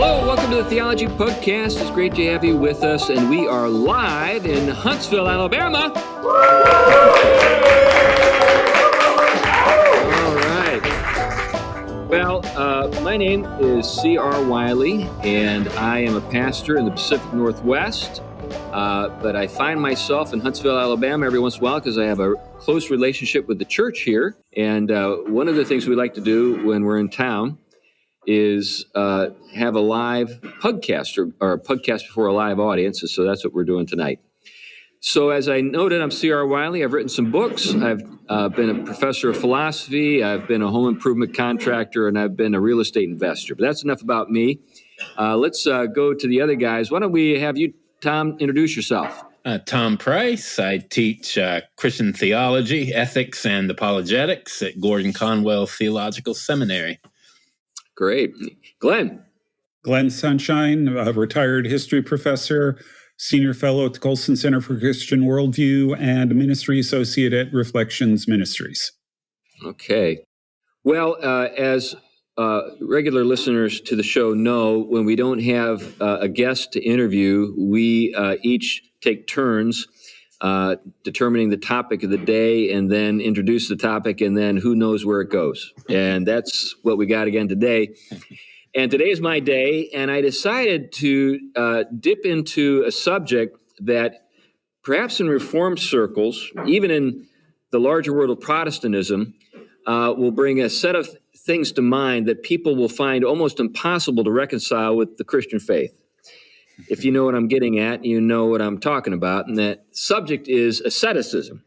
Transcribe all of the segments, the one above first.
Hello, welcome to the Theology Pugcast. It's great to have you with us, and we are live in Huntsville, Alabama. All right. Well, my name is C.R. Wiley, and I am a pastor in the Pacific Northwest, but I find myself in Huntsville, Alabama every once in a while because I have a close relationship with the church here, and one of the things we like to do when we're in town is have a live podcast or a podcast before a live audience. So that's what we're doing tonight. So as I noted, I'm C.R. Wiley. I've written some books. I've been a professor of philosophy. I've been a home improvement contractor, and I've been a real estate investor. But that's enough about me. Let's go to the other guys. Why don't we have you, Tom, introduce yourself? Tom Price. I teach Christian theology, ethics, and apologetics at Gordon Conwell Theological Seminary. Great. Glenn Sunshine, a retired history professor, senior fellow at the Colson Center for Christian Worldview, and ministry associate at Reflections Ministries. Okay. Well, as regular listeners to the show know, when we don't have a guest to interview, we each take turns determining the topic of the day and then introduce the topic, and then who knows where it goes. And that's what we got again today. And today is my day, and I decided to dip into a subject that perhaps in Reformed circles, even in the larger world of Protestantism, will bring a set of things to mind that people will find almost impossible to reconcile with the Christian faith. If you know what I'm getting at, you know what I'm talking about, and that subject is asceticism.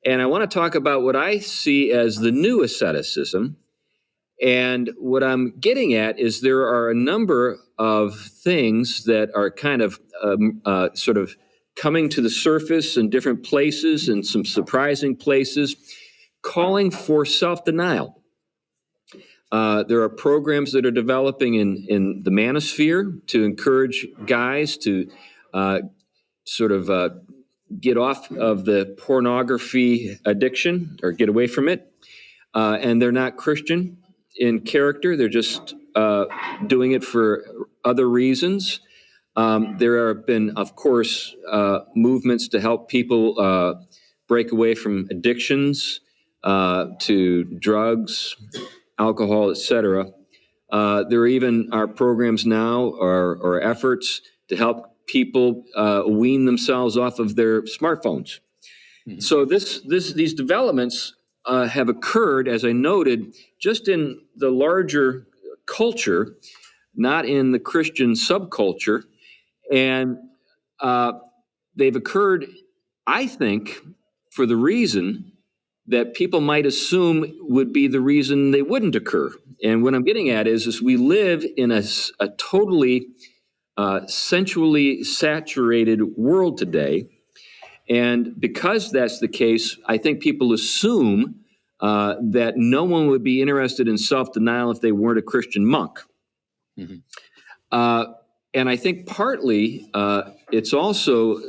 And I want to talk about what I see as the new asceticism. And what I'm getting at is there are a number of things that are kind of sort of coming to the surface in different places and some surprising places, calling for self-denial. There are programs that are developing in the manosphere to encourage guys to sort of get off of the pornography addiction or get away from it. And they're not Christian in character. They're just doing it for other reasons. There have been, of course, movements to help people break away from addictions to drugs, alcohol, etc. There even are programs now or efforts to help people wean themselves off of their smartphones. Mm-hmm. So these developments have occurred, as I noted, just in the larger culture, not in the Christian subculture, and they've occurred, I think, for the reason that people might assume would be the reason they wouldn't occur. And what I'm getting at is we live in a totally sensually saturated world today. And because that's the case, I think people assume that no one would be interested in self-denial if they weren't a Christian monk. Mm-hmm. And I think partly it's also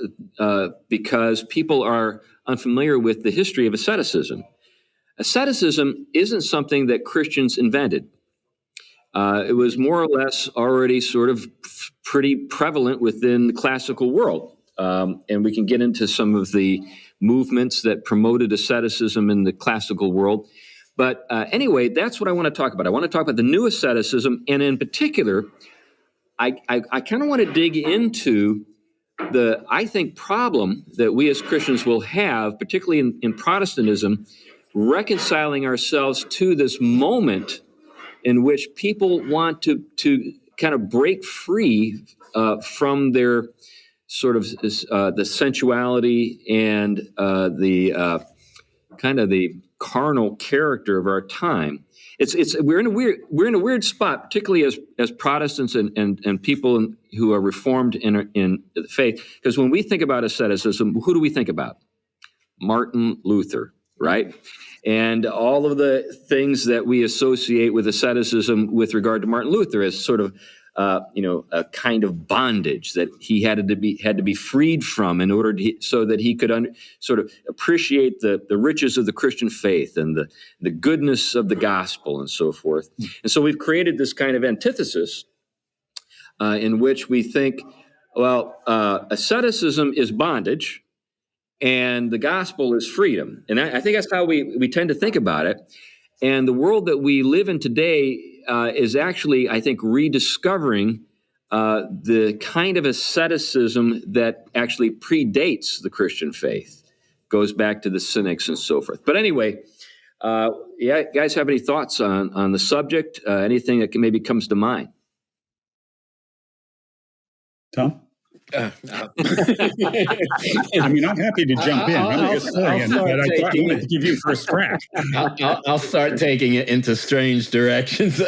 because people are unfamiliar with the history of asceticism. Asceticism isn't something that Christians invented. It was more or less already sort of pretty prevalent within the classical world. And we can get into some of the movements that promoted asceticism in the classical world. But anyway, that's what I want to talk about. I want to talk about the new asceticism, and in particular, I kind of want to dig into the, I think, problem that we as Christians will have, particularly in Protestantism, reconciling ourselves to this moment in which people want to kind of break free from their sort of the sensuality and the kind of the carnal character of our time. We're in a weird spot, particularly as Protestants and people who are Reformed in the faith. Because when we think about asceticism, who do we think about? Martin Luther, right? And all of the things that we associate with asceticism with regard to Martin Luther as sort of a kind of bondage that he had to be freed from in order to, so that he could sort of appreciate the riches of the Christian faith and the goodness of the gospel and so forth. And so we've created this kind of antithesis in which we think, well, asceticism is bondage and the gospel is freedom. And I think that's how we tend to think about it. And the world that we live in today is actually, I think, rediscovering the kind of asceticism that actually predates the Christian faith, goes back to the Cynics and so forth. But anyway, yeah, guys have any thoughts on the subject? Anything that maybe comes to mind? Tom? Uh, I mean, I'm happy to jump in. I'm a historian, but I thought I wanted to give you first crack. I'll start taking it into strange directions.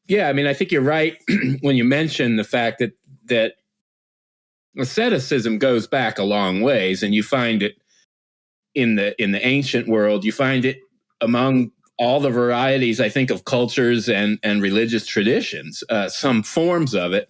Yeah, I mean, I think you're right when you mention the fact that asceticism goes back a long ways, and you find it in the ancient world. You find it among all the varieties, I think, of cultures and religious traditions, some forms of it,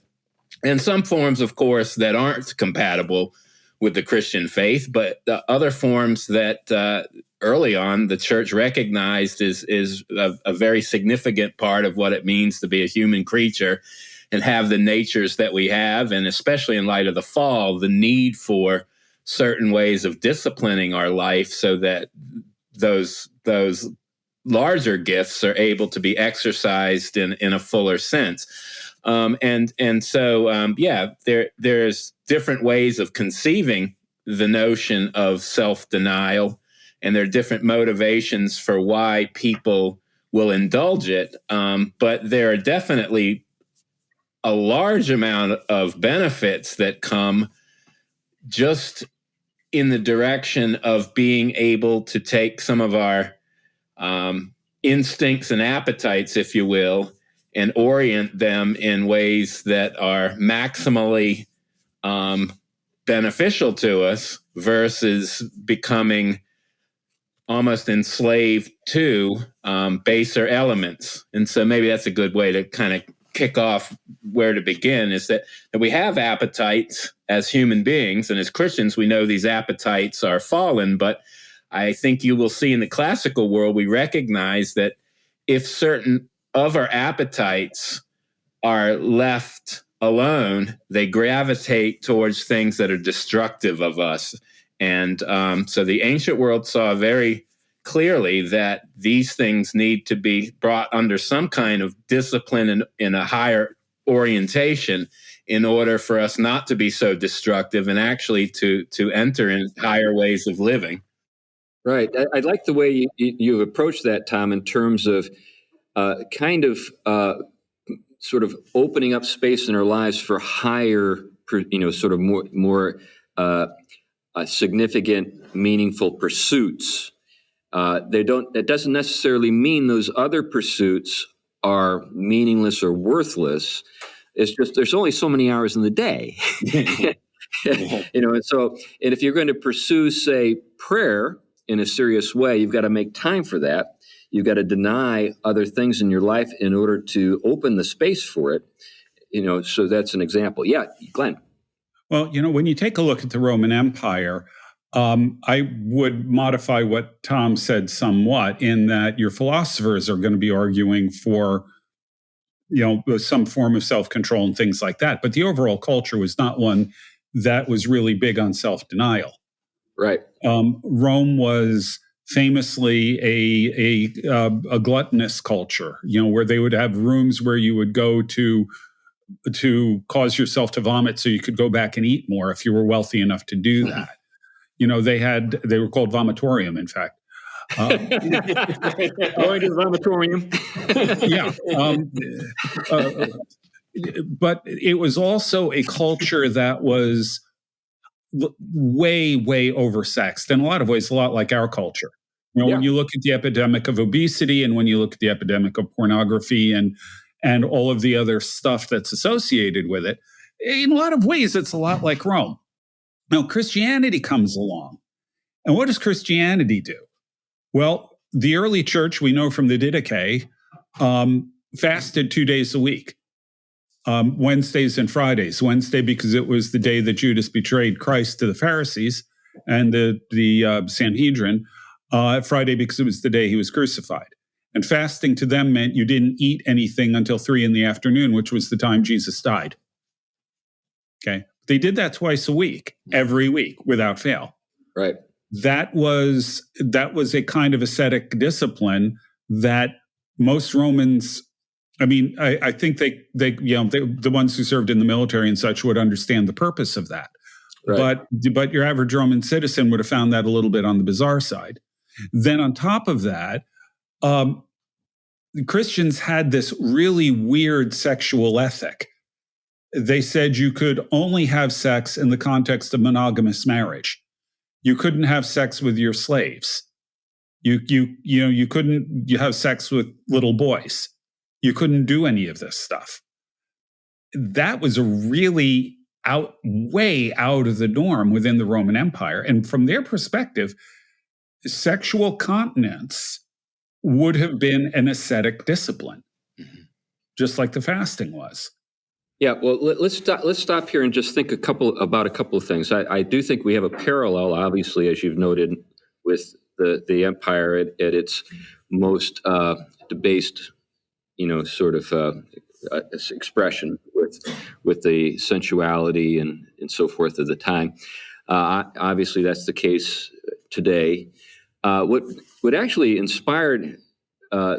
and some forms, of course, that aren't compatible with the Christian faith, but the other forms that early on the church recognized is a very significant part of what it means to be a human creature and have the natures that we have, and especially in light of the fall, the need for certain ways of disciplining our life so that those larger gifts are able to be exercised in a fuller sense. There's different ways of conceiving the notion of self-denial, and there are different motivations for why people will indulge it. But there are definitely a large amount of benefits that come just in the direction of being able to take some of our instincts and appetites, if you will, and orient them in ways that are maximally beneficial to us versus becoming almost enslaved to baser elements. And so maybe that's a good way to kind of kick off where to begin, is that we have appetites as human beings, and as Christians, we know these appetites are fallen, but I think you will see in the classical world, we recognize that if certain of our appetites are left alone, they gravitate towards things that are destructive of us. And so the ancient world saw very clearly that these things need to be brought under some kind of discipline in a higher orientation in order for us not to be so destructive and actually to enter in higher ways of living. Right. I like the way you approach that, Tom, in terms of sort of opening up space in our lives for higher, sort of more significant, meaningful pursuits. It doesn't necessarily mean those other pursuits are meaningless or worthless. It's just there's only so many hours in the day. And if you're going to pursue, say, prayer in a serious way, you've got to make time for that. You've got to deny other things in your life in order to open the space for it. So that's an example. Yeah, Glenn. Well, when you take a look at the Roman Empire, I would modify what Tom said somewhat in that your philosophers are going to be arguing for, some form of self-control and things like that. But the overall culture was not one that was really big on self-denial. Right. Rome was famously a gluttonous culture, where they would have rooms where you would go to cause yourself to vomit so you could go back and eat more if you were wealthy enough to do that. They were called vomitorium, in fact. Going to the vomitorium. But it was also a culture that was way, way oversexed in a lot of ways, a lot like our culture. When you look at the epidemic of obesity and when you look at the epidemic of pornography and all of the other stuff that's associated with it, in a lot of ways, it's a lot like Rome. Now, Christianity comes along. And what does Christianity do? Well, the early church, we know from the Didache, fasted 2 days a week. Wednesdays and Fridays. Wednesday because it was the day that Judas betrayed Christ to the Pharisees and the Sanhedrin. Friday because it was the day he was crucified. And fasting to them meant you didn't eat anything until 3 p.m, which was the time Jesus died. Okay. They did that twice a week, every week, without fail. Right. That was a kind of ascetic discipline that most Romans, I mean, I think the ones who served in the military and such would understand the purpose of that. Right. But your average Roman citizen would have found that a little bit on the bizarre side. Then on top of that, Christians had this really weird sexual ethic. They said you could only have sex in the context of monogamous marriage. You couldn't have sex with your slaves. You couldn't have sex with little boys. You couldn't do any of this stuff. That was a really way out of the norm within the Roman Empire. And from their perspective, sexual continence would have been an ascetic discipline, just like the fasting was. Yeah, well, let's stop here and just think about a couple of things. I do think we have a parallel, obviously, as you've noted, with the empire at its most debased, sort of expression with the sensuality and so forth of the time. Obviously, that's the case today. What actually inspired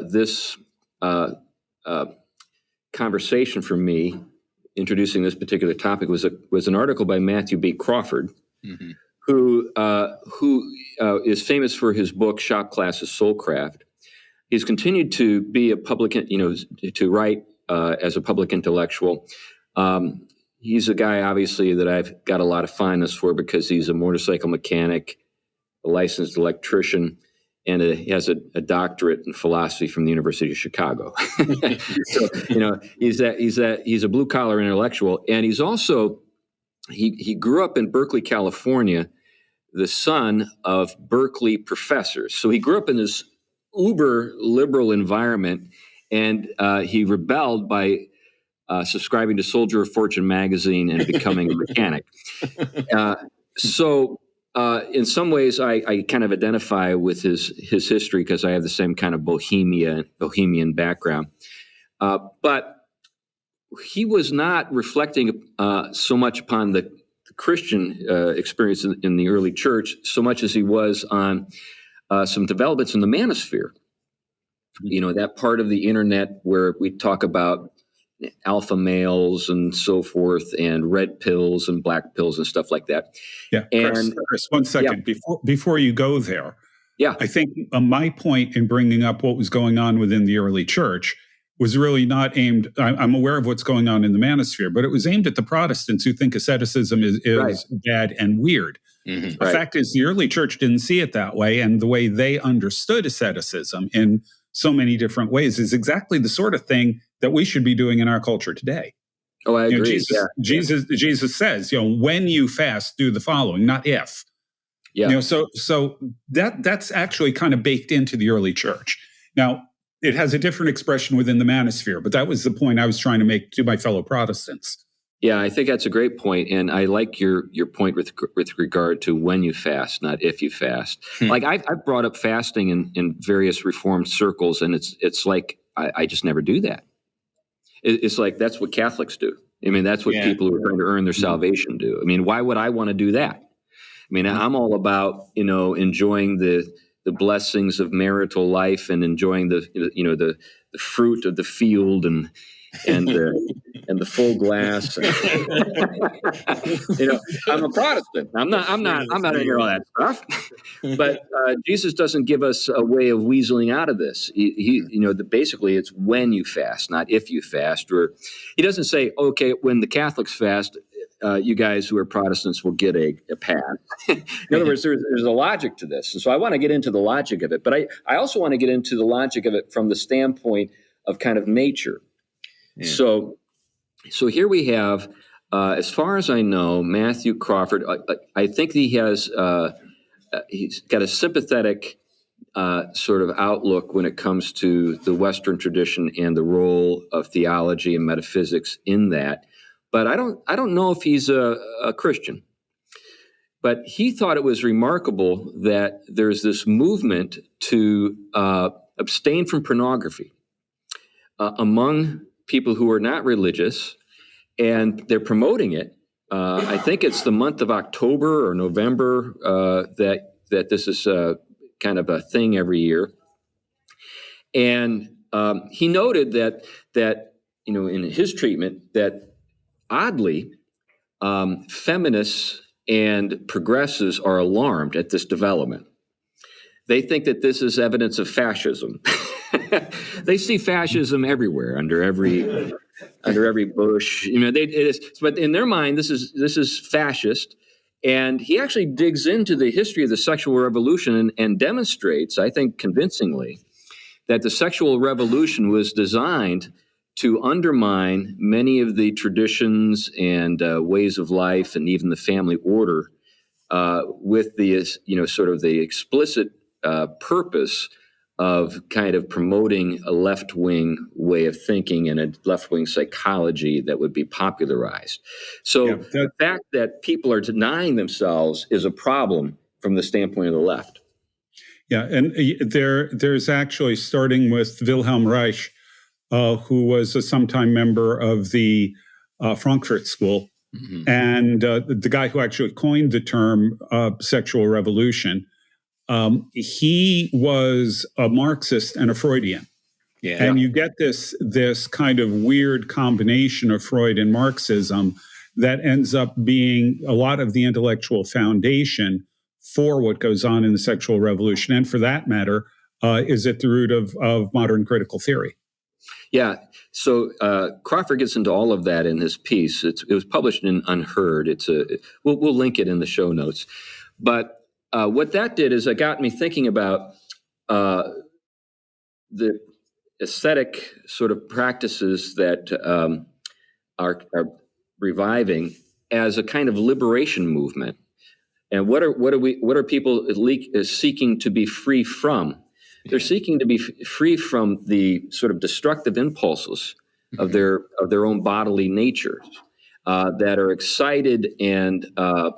this conversation for me, introducing this particular topic, was an article by Matthew B. Crawford, who is famous for his book Shop Class's Soulcraft. He's continued to be a public, to write as a public intellectual. He's a guy, obviously, that I've got a lot of fondness for because he's a motorcycle mechanic, a licensed electrician, and he has a doctorate in philosophy from the University of Chicago. So, he's a blue collar intellectual, and he's also he grew up in Berkeley, California, the son of Berkeley professors. So he grew up in this uber liberal environment, and he rebelled by subscribing to Soldier of Fortune magazine and becoming a mechanic. So in some ways, I kind of identify with his history because I have the same kind of bohemian background. But he was not reflecting so much upon the Christian experience in the early church so much as he was on some developments in the manosphere. That part of the internet where we talk about alpha males and so forth, and red pills and black pills and stuff like that. Yeah, and Chris, 1 second before you go there. Yeah, I think my point in bringing up what was going on within the early church was really not aimed. I'm aware of what's going on in the manosphere, but it was aimed at the Protestants who think asceticism is right, bad and weird. The fact is, the early church didn't see it that way, and the way they understood asceticism in so many different ways is exactly the sort of thing that we should be doing in our culture today. Oh, I agree. Jesus says, when you fast, do the following, not if. Yeah. So that's actually kind of baked into the early church. Now, it has a different expression within the manosphere, but that was the point I was trying to make to my fellow Protestants. Yeah, I think that's a great point, and I like your point with regard to when you fast, not if you fast. Like I've brought up fasting in various Reformed circles, and it's like I just never do that. It's like that's what Catholics do. I mean, that's what people who are trying to earn their salvation do. I mean, why would I want to do that? I mean, I'm all about enjoying the blessings of marital life and enjoying the fruit of the field and the full glass. I'm a Protestant. I'm not into all that stuff. But Jesus doesn't give us a way of weaseling out of this. Basically it's when you fast, not if you fast. Or he doesn't say, okay, when the Catholics fast, you guys who are Protestants will get a pass. In other words, there's a logic to this. And so I want to get into the logic of it. But I also want to get into the logic of it from the standpoint of kind of nature. Yeah. So here we have, as far as I know, Matthew Crawford. I think he's got a sympathetic sort of outlook when it comes to the Western tradition and the role of theology and metaphysics in that. But I don't know if he's a Christian. But he thought it was remarkable that there's this movement to abstain from pornography among people who are not religious, and they're promoting it. I think it's the month of October or November that this is kind of a thing every year. And he noted that in his treatment that oddly, feminists and progressives are alarmed at this development. They think that this is evidence of fascism. They see fascism everywhere, under every bush. But in their mind, this is fascist. And he actually digs into the history of the sexual revolution and demonstrates, I think convincingly, that the sexual revolution was designed to undermine many of the traditions and ways of life and even the family order with the sort of the explicit purpose of kind of promoting a left-wing way of thinking and a left-wing psychology that would be popularized. So the fact that people are denying themselves is a problem from the standpoint of the left. Yeah, and there's actually, starting with Wilhelm Reich, who was a sometime member of the Frankfurt School, mm-hmm. and the guy who actually coined the term sexual revolution. He was a Marxist and a Freudian. Yeah. And you get this kind of weird combination of Freud and Marxism that ends up being a lot of the intellectual foundation for what goes on in the sexual revolution. And for that matter, is at the root of modern critical theory. Yeah. So Crawford gets into all of that in his piece. It was published in Unheard. We'll link it in the show notes. But what that did is it got me thinking about the ascetic sort of practices that are reviving as a kind of liberation movement. And what are people seeking to be free from? They're seeking to be free from the sort of destructive impulses of their own bodily natures that are excited and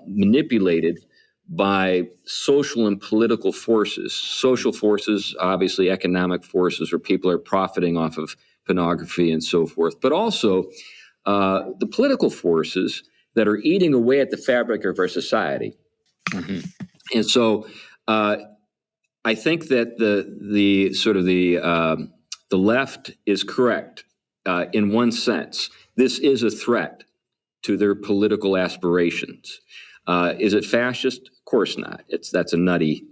manipulated by social and political forces. Social forces, obviously economic forces, where people are profiting off of pornography and so forth, but also the political forces that are eating away at the fabric of our society. Mm-hmm. And so I think that the left is correct in one sense. This is a threat to their political aspirations. Is it fascist? Of course not. That's a nutty,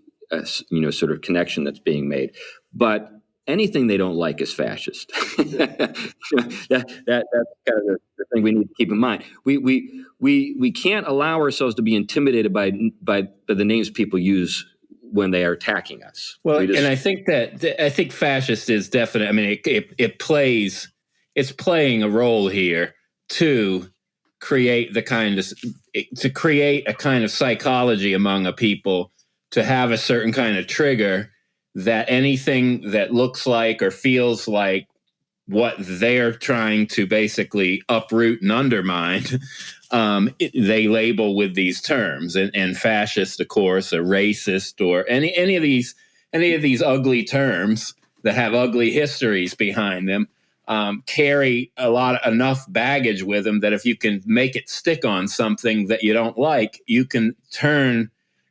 sort of connection that's being made. But anything they don't like is fascist. That's kind of the thing we need to keep in mind. We can't allow ourselves to be intimidated by the names people use when they are attacking us. Well, and I think fascist is definite. I mean, it's playing a role here to create a kind of psychology among a people, to have a certain kind of trigger that anything that looks like or feels like what they're trying to basically uproot and undermine, they label with these terms. And fascist, of course, or racist, or any of these ugly terms that have ugly histories behind them, carry enough baggage with them that if you can make it stick on something that you don't like, you can turn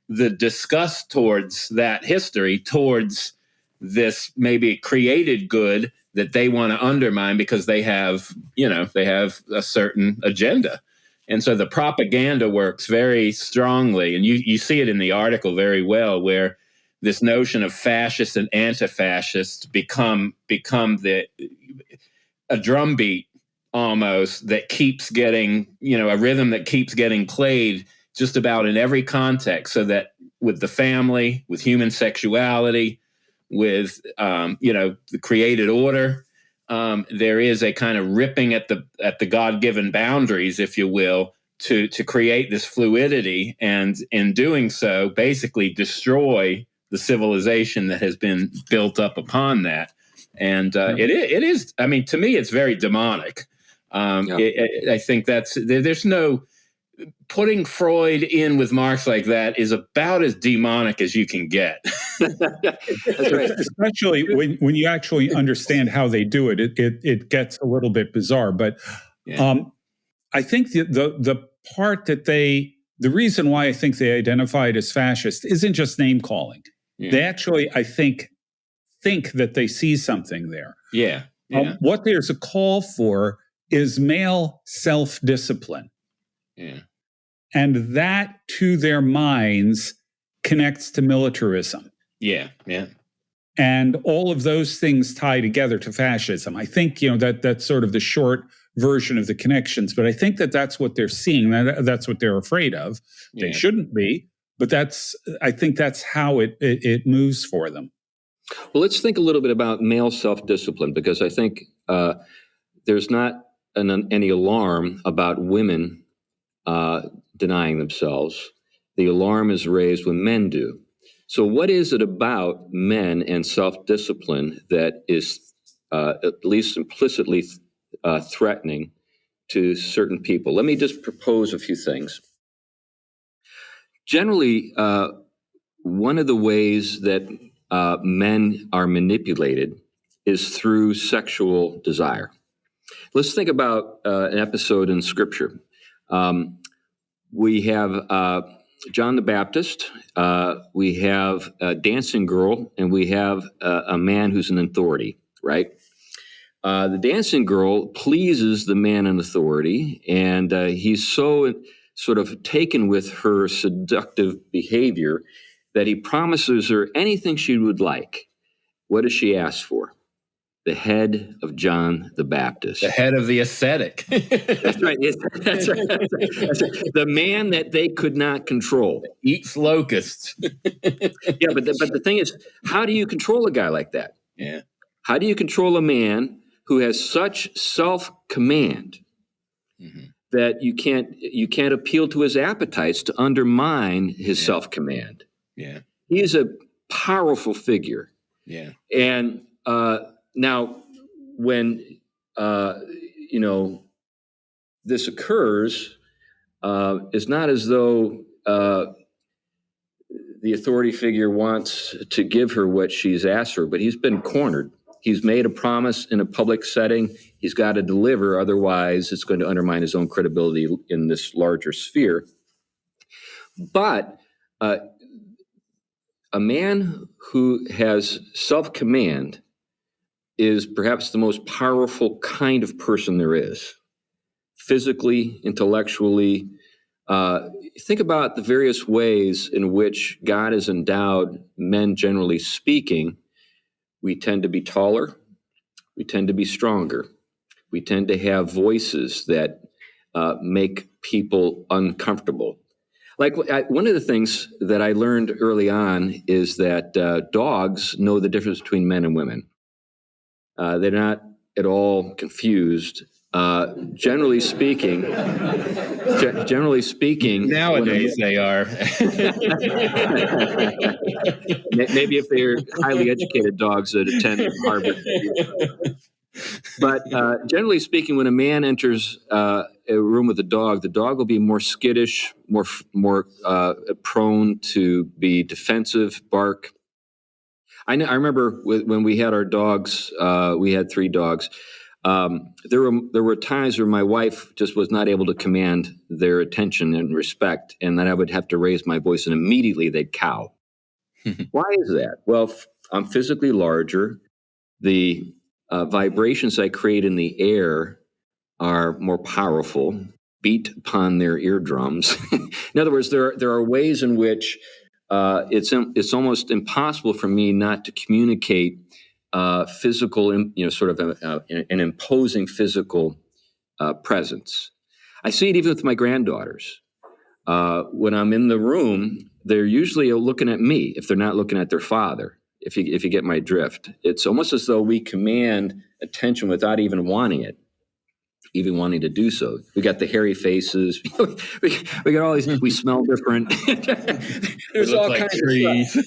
the disgust towards that history towards this maybe created good that they want to undermine because they have a certain agenda. And so the propaganda works very strongly, and you see it in the article very well, where this notion of fascist and anti-fascist become a drumbeat almost that keeps getting, a rhythm that keeps getting played just about in every context, so that with the family, with human sexuality, with the created order, there is a kind of ripping at the God-given boundaries, if you will, to create this fluidity, and in doing so, basically destroy the civilization that has been built up upon that. And it is. I mean, to me, it's very demonic. I think there's no. putting Freud in with Marx like that is about as demonic as you can get. That's right. Especially when you actually understand how they do it, it gets a little bit bizarre. But I think the part that the reason why I think they identified as fascist isn't just name calling. Yeah. They actually, I think that they see something there. Yeah. What there's a call for is male self-discipline. Yeah. And that, to their minds, connects to militarism. Yeah. And all of those things tie together to fascism. I think, that's sort of the short version of the connections, but I think that that's what they're seeing. That's what they're afraid of. Yeah. They shouldn't be, but I think that's how it moves for them. Well, let's think a little bit about male self-discipline, because I think there's not any alarm about women denying themselves. The alarm is raised when men do. So what is it about men and self-discipline that is at least implicitly threatening to certain people? Let me just propose a few things. Generally, one of the ways that men are manipulated is through sexual desire. Let's think about an episode in Scripture. We have John the Baptist, we have a dancing girl, and we have a man who's an authority, right? The dancing girl pleases the man in authority, and he's so sort of taken with her seductive behavior that he promises her anything she would like. What does she ask for? The head of John the Baptist. The head of the ascetic. That's right. That's right. The man that they could not control. Eats locusts. Yeah, but the thing is, how do you control a guy like that? Yeah. How do you control a man who has such self-command that you can't appeal to his appetites to undermine his self-command? Yeah. He is a powerful figure. Yeah. And now, when this occurs, it's not as though the authority figure wants to give her what she's asked for, but he's been cornered. He's made a promise in a public setting. He's got to deliver, otherwise it's going to undermine his own credibility in this larger sphere. But a man who has self-command is perhaps the most powerful kind of person there is. Physically, intellectually. Think about the various ways in which God has endowed men, generally speaking. We tend to be taller. We tend to be stronger. We tend to have voices that make people uncomfortable. Like one of the things that I learned early on is that dogs know the difference between men and women. They're not at all confused. Generally speaking, nowadays they are. Maybe if they're highly educated dogs that attend Harvard. But generally speaking, when a man enters a room with the dog will be more skittish, more prone to be defensive, bark. I remember when we had our dogs. We had 3 dogs. There were times where my wife just was not able to command their attention and respect, and then I would have to raise my voice, and immediately they'd cow. Why is that? Well, I'm physically larger. The vibrations I create in the air are more powerful, beat upon their eardrums. In other words, there are ways in which it's almost impossible for me not to communicate physical, sort of an imposing physical presence. I see it even with my granddaughters. When I'm in the room, they're usually looking at me if they're not looking at their father. If you get my drift, it's almost as though we command attention without even wanting to do so. We got the hairy faces. we got all these. We smell different. There's all kinds of stuff.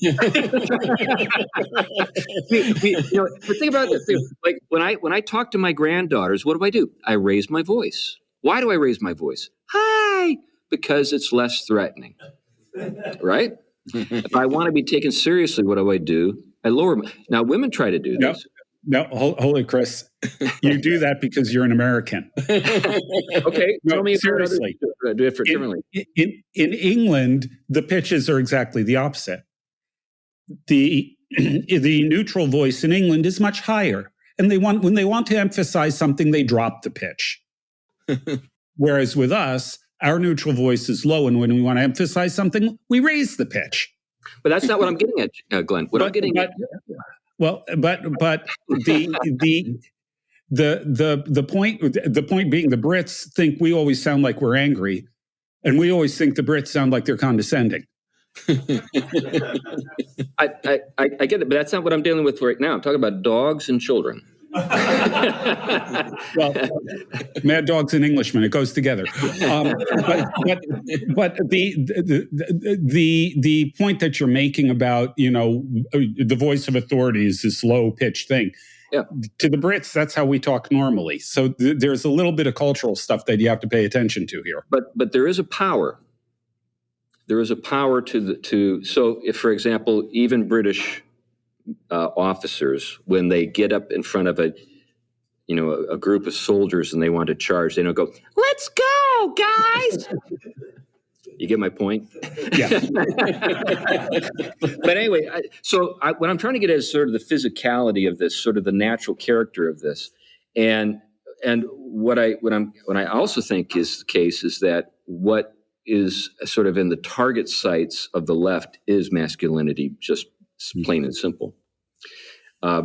But think about this. Like when I talk to my granddaughters, what do? I raise my voice. Why do I raise my voice? Hi, because it's less threatening, right? If I want to be taken seriously, what do? I lower my... Now, women try to do this. No, hold it, Chris. You do that because you're an American. Okay, no, tell me seriously. Do it differently. In England, the pitches are exactly the opposite. The neutral voice in England is much higher, and when they want to emphasize something, they drop the pitch. Whereas with us, our neutral voice is low, and when we want to emphasize something, we raise the pitch. But that's not what I'm getting at, Glenn. I'm getting at. Well, but the point being, the Brits think we always sound like we're angry, and we always think the Brits sound like they're condescending. I get it, but that's not what I'm dealing with right now. I'm talking about dogs and children. Well, mad dogs and Englishmen, it goes together. But the point that you're making about, the voice of authority is this low pitched thing. Yeah. To the Brits, that's how we talk normally. So there's a little bit of cultural stuff that you have to pay attention to here. But there is a power. There is a power so if, for example, even British officers, when they get up in front of a group of soldiers and they want to charge, they don't go, "Let's go, guys." You get my point? Yeah. But anyway, what I'm trying to get at is sort of the physicality of this, sort of the natural character of this, and what I also think is the case is that what is sort of in the target sites of the left is masculinity, just plain and simple,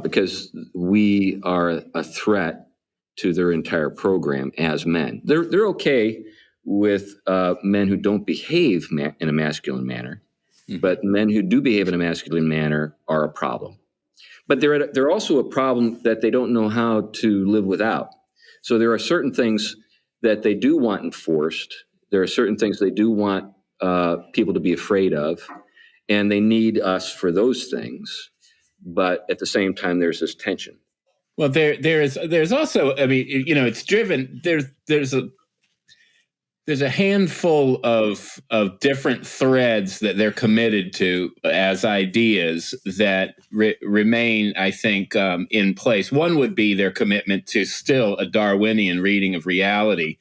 because we are a threat to their entire program as men. They're okay with men who don't behave in a masculine manner, but men who do behave in a masculine manner are a problem. But they're also a problem that they don't know how to live without. So there are certain things that they do want enforced. There are certain things they do want people to be afraid of, and they need us for those things. But at the same time, there's this tension. Well, there's also, I mean, it's driven. There's a handful of different threads that they're committed to as ideas that remain, I think, in place. One would be their commitment to still a Darwinian reading of reality,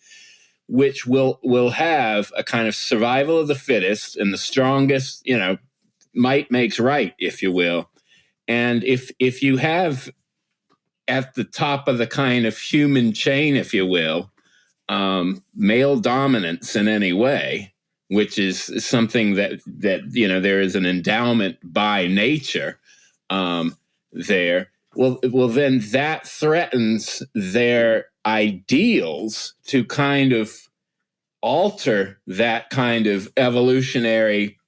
which will have a kind of survival of the fittest, and the strongest, might makes right, if you will. And if you have at the top of the kind of human chain, if you will, male dominance in any way, which is something that there is an endowment by nature there. Well, then that threatens their ideals to kind of alter that kind of evolutionary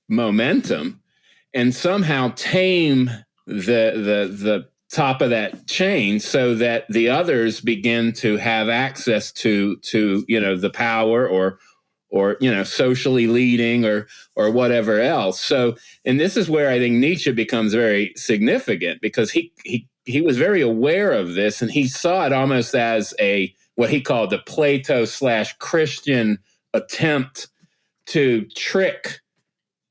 momentum and somehow tame the top of that chain so that the others begin to have access to the power or socially leading or whatever else. So, and this is where I think Nietzsche becomes very significant, because he was very aware of this, and he saw it almost as what he called the Plato/Christian attempt to trick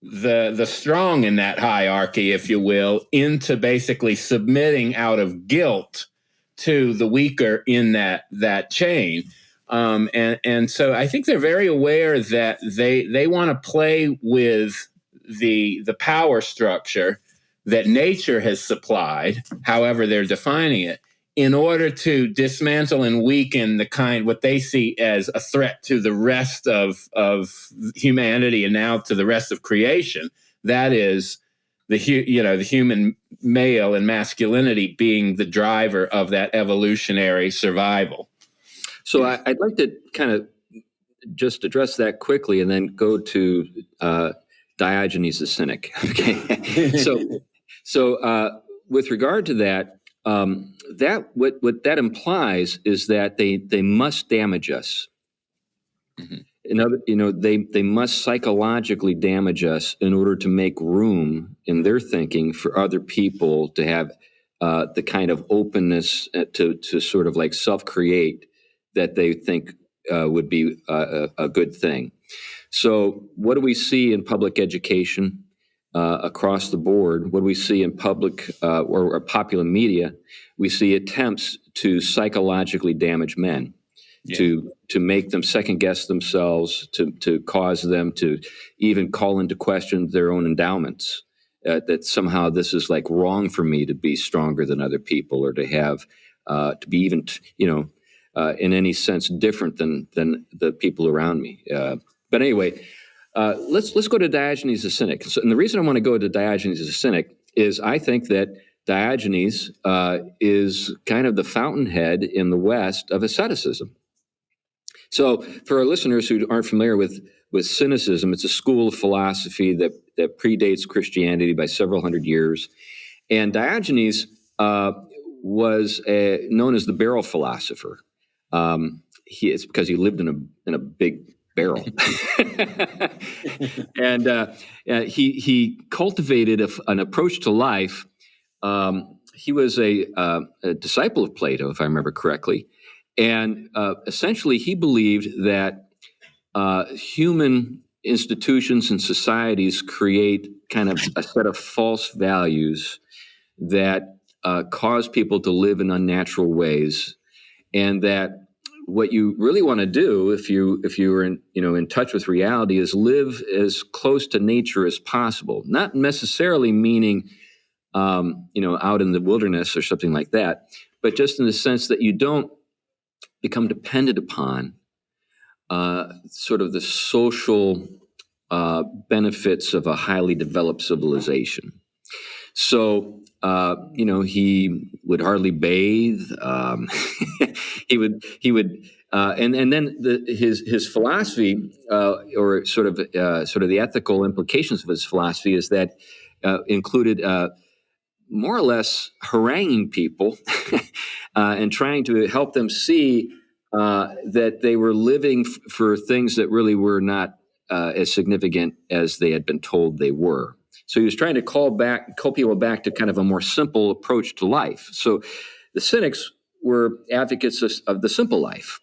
the strong in that hierarchy, if you will, into basically submitting out of guilt to the weaker in that chain. And so I think they're very aware that they want to play with the power structure that nature has supplied, however they're defining it, in order to dismantle and weaken what they see as a threat to the rest of humanity and now to the rest of creation. That is the human male and masculinity being the driver of that evolutionary survival. So I'd like to kind of just address that quickly and then go to Diogenes the Cynic. Okay, so with regard to that. What that implies is that they must damage us. Mm-hmm. They must psychologically damage us in order to make room in their thinking for other people to have the kind of openness to sort of like self-create that they think would be a good thing. So what do we see in public education across the board? What do we see in public or popular media? We see attempts to psychologically damage men, to make them second guess themselves, to cause them to even call into question their own endowments. That somehow this is like wrong for me to be stronger than other people, or to have to be even in any sense different than the people around me. But anyway, let's go to Diogenes the Cynic. And the reason I want to go to Diogenes the Cynic is I think that Diogenes is kind of the fountainhead in the West of asceticism. So for our listeners who aren't familiar with Cynicism, it's a school of philosophy that predates Christianity by several hundred years. And Diogenes was known as the barrel philosopher. It's because he lived in a big barrel. And he cultivated an approach to life. He was a disciple of Plato, if I remember correctly. And essentially, he believed that human institutions and societies create kind of a set of false values that cause people to live in unnatural ways, and that what you really want to do, if you're in touch with reality, is live as close to nature as possible. Not necessarily meaning out in the wilderness or something like that, but just in the sense that you don't become dependent upon sort of the social benefits of a highly developed civilization. So, he would hardly bathe. He would, and then his philosophy, or sort of the ethical implications of his philosophy, is that included more or less haranguing people and trying to help them see that they were living for things that really were not as significant as they had been told they were. So he was trying to call people back to kind of a more simple approach to life. So the Cynics were advocates of the simple life,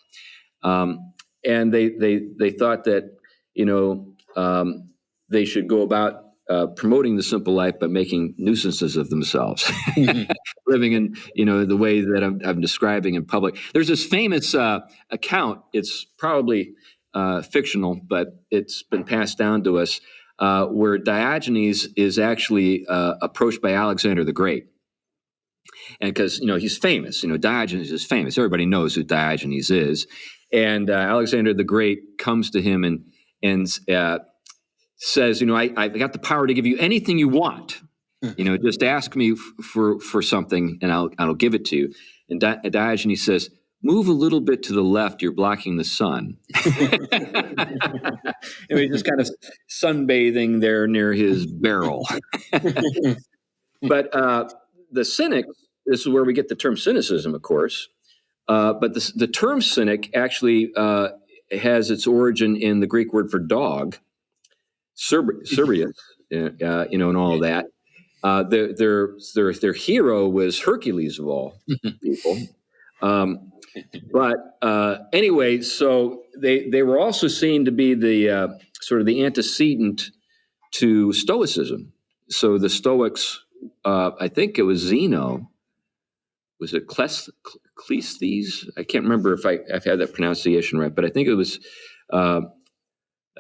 and they thought that they should go about promoting the simple life by making nuisances of themselves, living in the way that I'm describing in public. There's this famous account. It's probably fictional, but it's been passed down to us, where Diogenes is actually approached by Alexander the Great. And because, he's famous, Diogenes is famous. Everybody knows who Diogenes is. And Alexander the Great comes to him and says, I got the power to give you anything you want. Just ask me for something and I'll give it to you. And Diogenes says, move a little bit to the left, you're blocking the sun. And he's just kind of sunbathing there near his barrel. But the Cynic, this is where we get the term cynicism, of course. But the term cynic actually has its origin in the Greek word for dog, Cerberus, and all of that. Their hero was Hercules of all people. But anyway, so they were also seen to be the sort of the antecedent to Stoicism. So the Stoics, I think it was Zeno. Was it Cleisthenes? I can't remember if I've had that pronunciation right, but I think it was a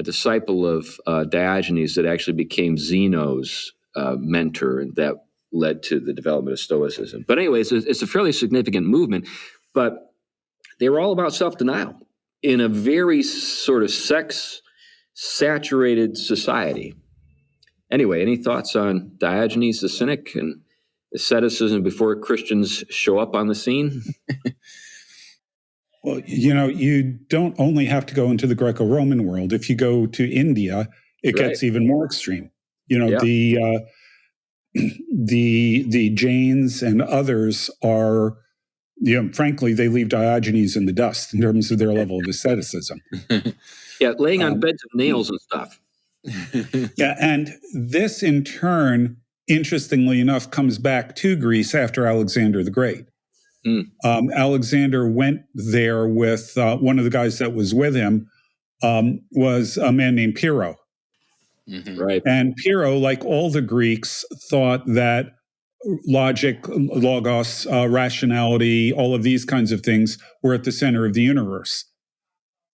disciple of Diogenes that actually became Zeno's mentor, and that led to the development of Stoicism. But anyways, it's a fairly significant movement, but they were all about self-denial in a very sort of sex-saturated society. Anyway, any thoughts on Diogenes the Cynic and asceticism before Christians show up on the scene? Well, you don't only have to go into the Greco-Roman world. If you go to India, it gets even more extreme. The Jains and others are, frankly, they leave Diogenes in the dust in terms of their level of asceticism. Yeah, laying on beds of nails and stuff. Yeah, and this in turn, interestingly enough, comes back to Greece after Alexander the Great. Alexander went there with one of the guys that was with him was a man named Pyrrho. Mm-hmm. Right. And Pyrrho, like all the Greeks, thought that logic, logos, rationality, all of these kinds of things were at the center of the universe.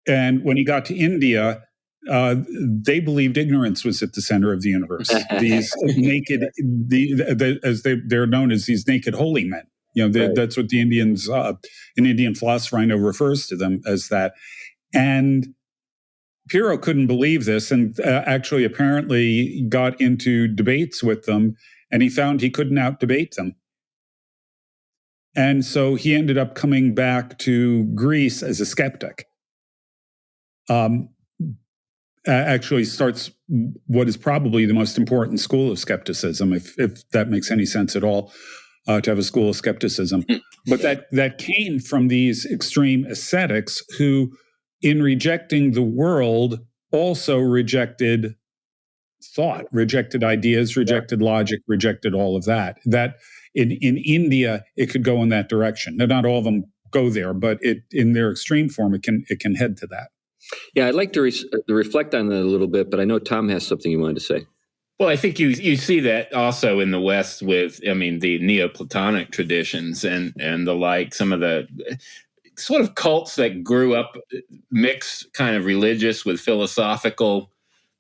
And when he got to India, they believed ignorance was at the center of the universe. These naked, they're known as these naked holy men. Right. That's what the Indians, an Indian philosopher I know refers to them as that. And Pyrrho couldn't believe this, and actually apparently got into debates with them, and he found he couldn't out-debate them. And so he ended up coming back to Greece as a skeptic. Actually starts what is probably the most important school of skepticism, if that makes any sense at all, to have a school of skepticism. But that came from these extreme ascetics who, in rejecting the world, also rejected thought, rejected ideas, rejected logic, rejected all of that. That in India, it could go in that direction. Now, not all of them go there, but in their extreme form, it can head to that. Yeah, I'd like to reflect on that a little bit, but I know Tom has something you wanted to say. Well, I think you see that also in the West with, the Neoplatonic traditions and the like, some of the sort of cults that grew up mixed kind of religious with philosophical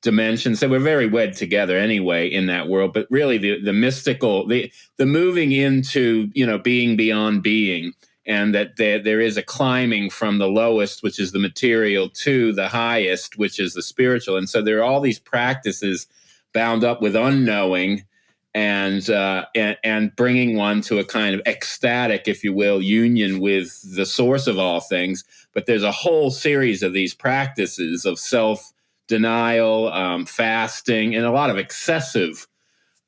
dimensions that were very wed together anyway in that world. But really the mystical, the moving into, being beyond being, and that there is a climbing from the lowest, which is the material, to the highest, which is the spiritual. And so there are all these practices bound up with unknowing and bringing one to a kind of ecstatic, if you will, union with the source of all things. But there's a whole series of these practices of self-denial, fasting, and a lot of excessive,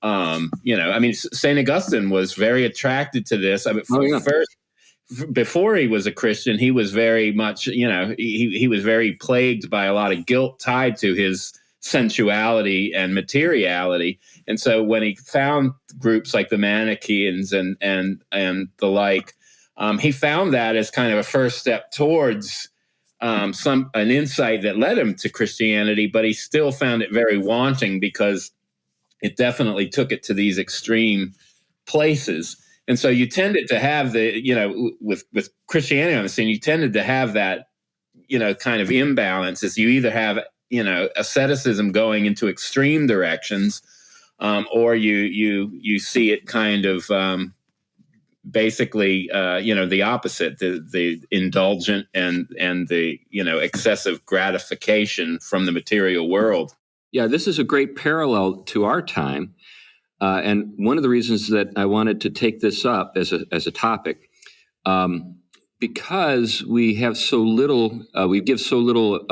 St. Augustine was very attracted to this. First, before he was a Christian, he was very much, he was very plagued by a lot of guilt tied to his sensuality and materiality. And so when he found groups like the Manichaeans and the like, he found that as kind of a first step towards an insight that led him to Christianity, but he still found it very wanting because it definitely took it to these extreme places. And so you tended to have with Christianity on the scene, you tended to have that, kind of imbalance as you either have, asceticism going into extreme directions, or you see it kind of basically, the opposite, the indulgent and the, excessive gratification from the material world. Yeah, this is a great parallel to our time. And one of the reasons that I wanted to take this up as a topic, because we have so little, we give so little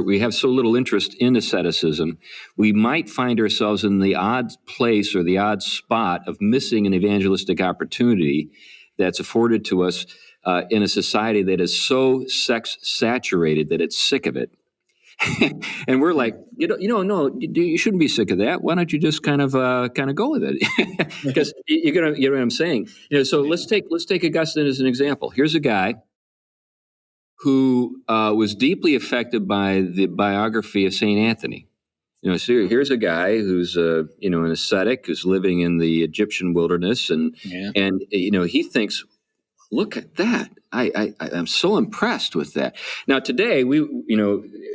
we have so little interest in asceticism, we might find ourselves in the odd place or the odd spot of missing an evangelistic opportunity that's afforded to us in a society that is so sex saturated that it's sick of it. And we're like, no, you shouldn't be sick of that. Why don't you just kind of go with it? Because you're gonna, you know what I'm saying. So let's take Augustine as an example. Here's a guy who was deeply affected by the biography of Saint Anthony. So here's a guy who's an ascetic who's living in the Egyptian wilderness, and he thinks, look at that. I'm so impressed with that. Now, today,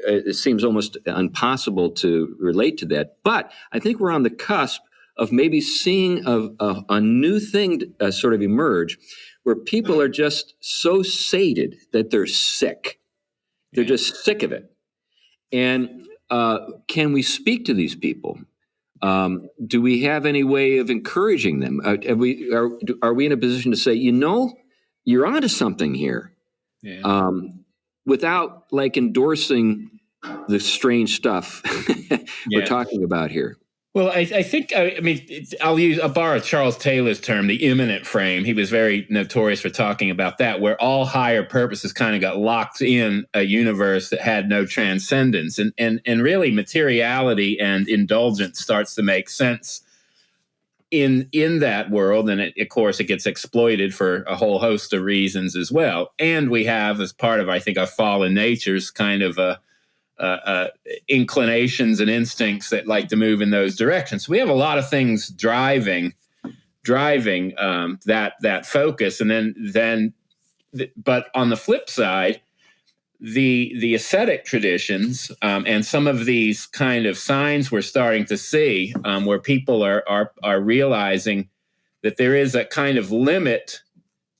it seems almost impossible to relate to that. But I think we're on the cusp of maybe seeing a new thing sort of emerge where people are just so sated that they're sick. They're just sick of it. And can we speak to these people? Do we have any way of encouraging them? Are we in a position to say, you're onto something here, without endorsing the strange stuff we're talking about here? Well, I think, I'll borrow Charles Taylor's term, the imminent frame. He was very notorious for talking about that, where all higher purposes kind of got locked in a universe that had no transcendence. And really materiality and indulgence starts to make sense in that world, and of course it gets exploited for a whole host of reasons as well. And we have, as part of, I think, our fallen natures, kind of inclinations and instincts that like to move in those directions. So we have a lot of things driving that focus, and then but on the flip side, the ascetic traditions and some of these kind of signs we're starting to see, where people are realizing that there is a kind of limit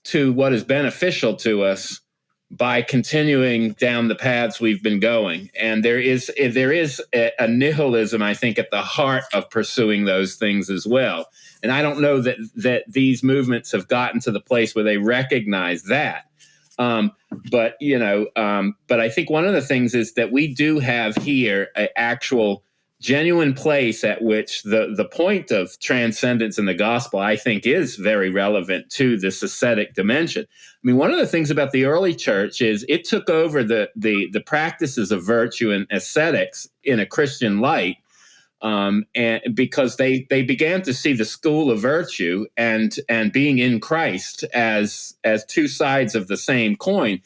to what is beneficial to us by continuing down the paths we've been going. And there is a nihilism, I think, at the heart of pursuing those things as well. And I don't know that these movements have gotten to the place where they recognize that. But I think one of the things is that we do have here an actual genuine place at which the point of transcendence in the gospel, I think, is very relevant to this ascetic dimension. I mean, one of the things about the early church is it took over the practices of virtue and ascetics in a Christian light, and because they began to see the school of virtue and being in Christ as two sides of the same coin.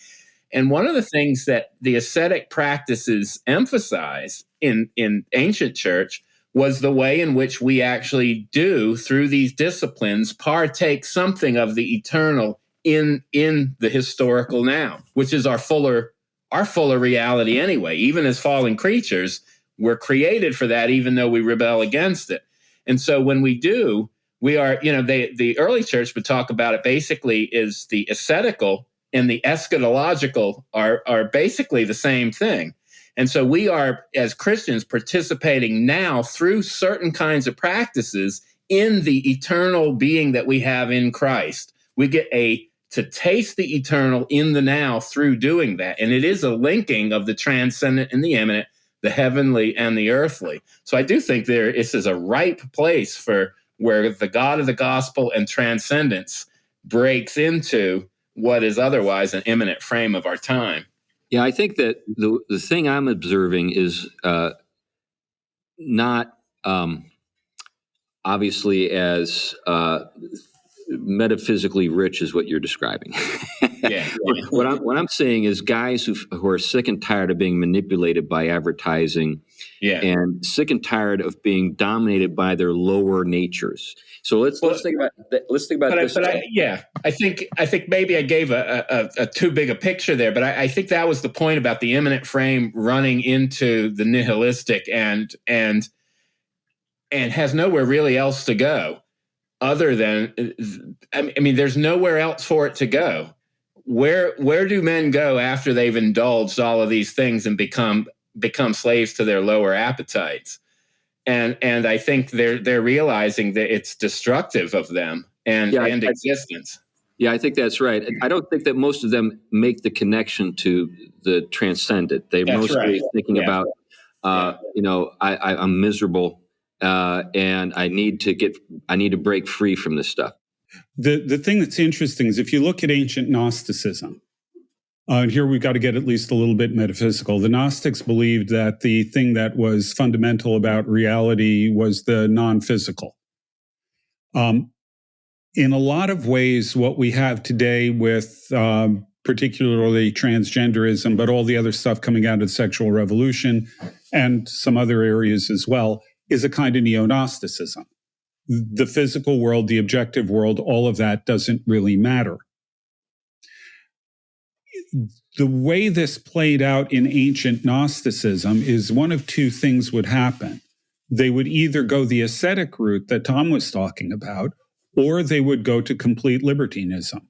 And one of the things that the ascetic practices emphasize in ancient church was the way in which we actually do, through these disciplines, partake something of the eternal in the historical now, which is our fuller reality anyway. Even as fallen creatures, we're created for that, even though we rebel against it. And so when we do, we are, the early church would talk about it basically is the ascetical and the eschatological are basically the same thing. And so we are, as Christians, participating now through certain kinds of practices in the eternal being that we have in Christ. We get to taste the eternal in the now through doing that. And it is a linking of the transcendent and the imminent, the heavenly and the earthly. So I do think this is a ripe place for where the God of the gospel and transcendence breaks into what is otherwise an imminent frame of our time. Yeah, I think that the thing I'm observing is not obviously as metaphysically rich as what you're describing. Yeah. What I'm saying is guys who are sick and tired of being manipulated by advertising, and sick and tired of being dominated by their lower natures. So let's think about this. I think maybe I gave a too big a picture there, but I think that was the point about the imminent frame running into the nihilistic and has nowhere really else to go other than, I mean, there's nowhere else for it to go. Where do men go after they've indulged all of these things and become slaves to their lower appetites? And I think they're realizing that it's destructive of them and existence. Yeah, I think that's right. I don't think that most of them make the connection to the transcendent. They're mostly thinking about, I'm miserable, and I need to break free from this stuff. The thing that's interesting is if you look at ancient Gnosticism, and here we've got to get at least a little bit metaphysical. The Gnostics believed that the thing that was fundamental about reality was the non-physical. In a lot of ways, what we have today with particularly transgenderism, but all the other stuff coming out of the sexual revolution and some other areas as well, is a kind of neo-Gnosticism. The physical world, the objective world, all of that doesn't really matter. The way this played out in ancient Gnosticism is one of two things would happen. They would either go the ascetic route that Tom was talking about, or they would go to complete libertinism.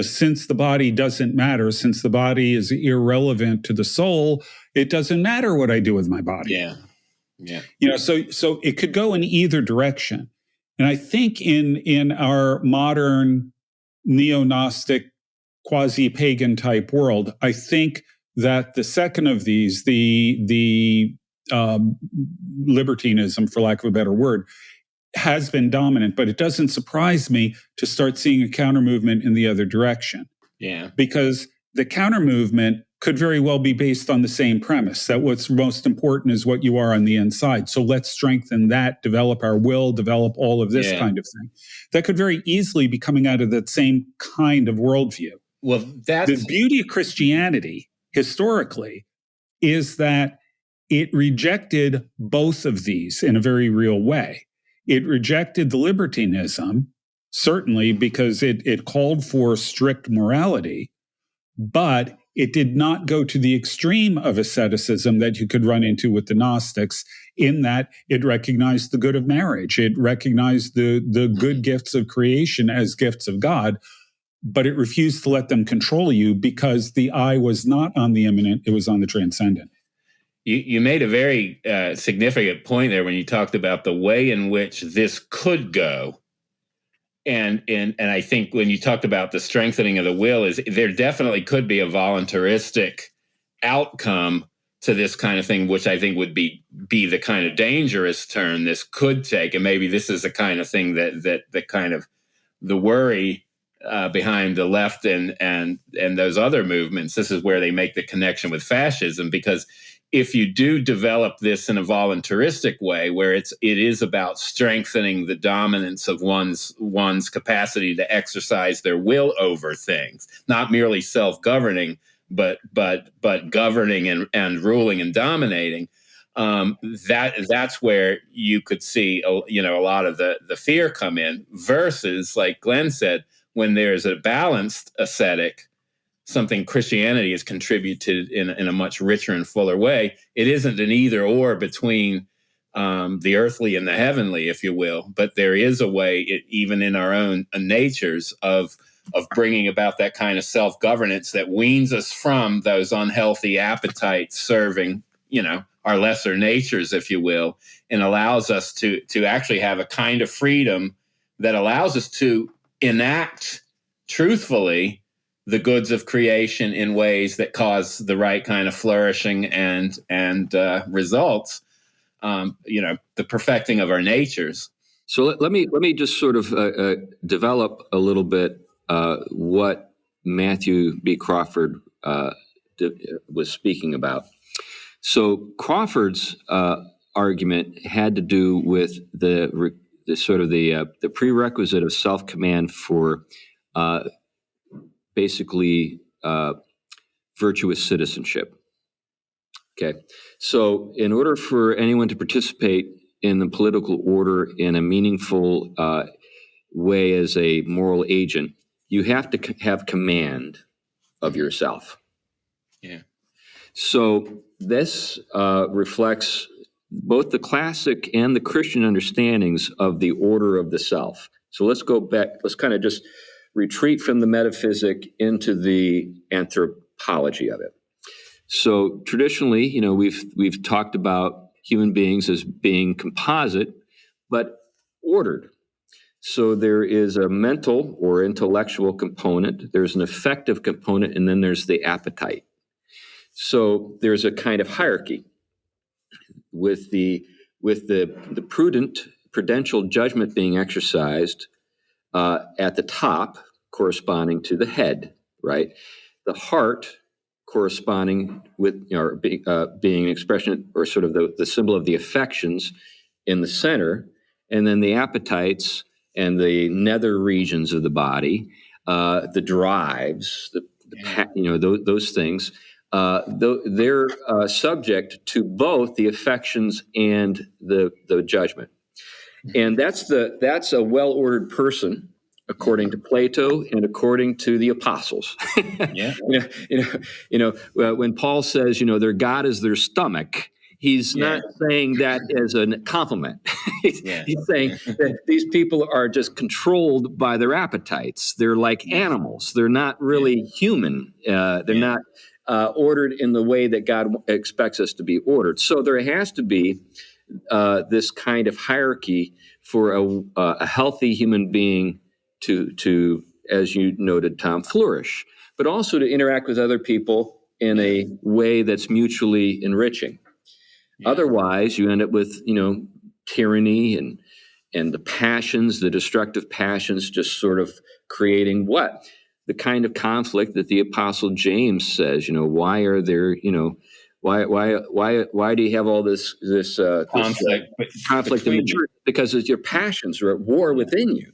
Since the body doesn't matter, since the body is irrelevant to the soul, it doesn't matter what I do with my body. So it could go in either direction. And I think in our modern neo-Gnostic, quasi-pagan type world, I think that the second of these, the libertinism, for lack of a better word, has been dominant, but it doesn't surprise me to start seeing a counter movement in the other direction. Yeah. Because the counter movement could very well be based on the same premise, that what's most important is what you are on the inside. So let's strengthen that, develop our will, develop all of this kind of thing. That could very easily be coming out of that same kind of worldview. Well, the beauty of Christianity historically is that it rejected both of these in a very real way. It rejected the libertinism, certainly because it called for strict morality, but it did not go to the extreme of asceticism that you could run into with the Gnostics, in that it recognized the good of marriage. It recognized the good gifts of creation as gifts of God, but it refused to let them control you because the eye was not on the imminent, it was on the transcendent. You made a very significant point there when you talked about the way in which this could go. And I think when you talked about the strengthening of the will, is there definitely could be a voluntaristic outcome to this kind of thing, which I think would be the kind of dangerous turn this could take. And maybe this is the kind of thing that kind of the worry behind the left and those other movements. This is where they make the connection with fascism, because if you do develop this in a voluntaristic way, where it is about strengthening the dominance of one's capacity to exercise their will over things, not merely self-governing, but governing and ruling and dominating, that's where you could see a lot of the fear come in. Versus, like Glenn said, when there's a balanced ascetic, something Christianity has contributed in a much richer and fuller way. It isn't an either or between the earthly and the heavenly, if you will, but there is a way, even in our own natures, of bringing about that kind of self-governance that weans us from those unhealthy appetites serving, our lesser natures, if you will, and allows us to actually have a kind of freedom that allows us to enact truthfully the goods of creation in ways that cause the right kind of flourishing and results, the perfecting of our natures. So let me just sort of develop a little bit what Matthew B. Crawford was speaking about. So Crawford's argument had to do with the prerequisite of self-command for basically virtuous citizenship. Okay, so in order for anyone to participate in the political order in a meaningful way as a moral agent, you have to have command of yourself. Yeah. So this reflects both the classic and the Christian understandings of the order of the self. So let's go back, let's kind of just retreat from the metaphysic into the anthropology of it. So traditionally, we've talked about human beings as being composite, but ordered. So there is a mental or intellectual component, there's an affective component, and then there's the appetite. So there's a kind of hierarchy with the prudential judgment being exercised at the top, corresponding to the head, right? The heart corresponding with, being an expression or sort of the symbol of the affections in the center, and then the appetites and the nether regions of the body, the drives, those things. They're subject to both the affections and the judgment, and that's a well-ordered person, according to Plato and according to the apostles. Yeah. When Paul says, their God is their stomach, he's not saying that as a compliment. He's saying that these people are just controlled by their appetites. They're like animals. They're not really human. They're not ordered in the way that God expects us to be ordered. So there has to be this kind of hierarchy for a healthy human being to, as you noted, Tom, flourish, but also to interact with other people in a way that's mutually enriching. Yeah. Otherwise, you end up with, tyranny and the passions, the destructive passions, just sort of creating what? the kind of conflict that the Apostle James says. Why are there? Why do you have all this conflict in the church? Because your passions are at war within you,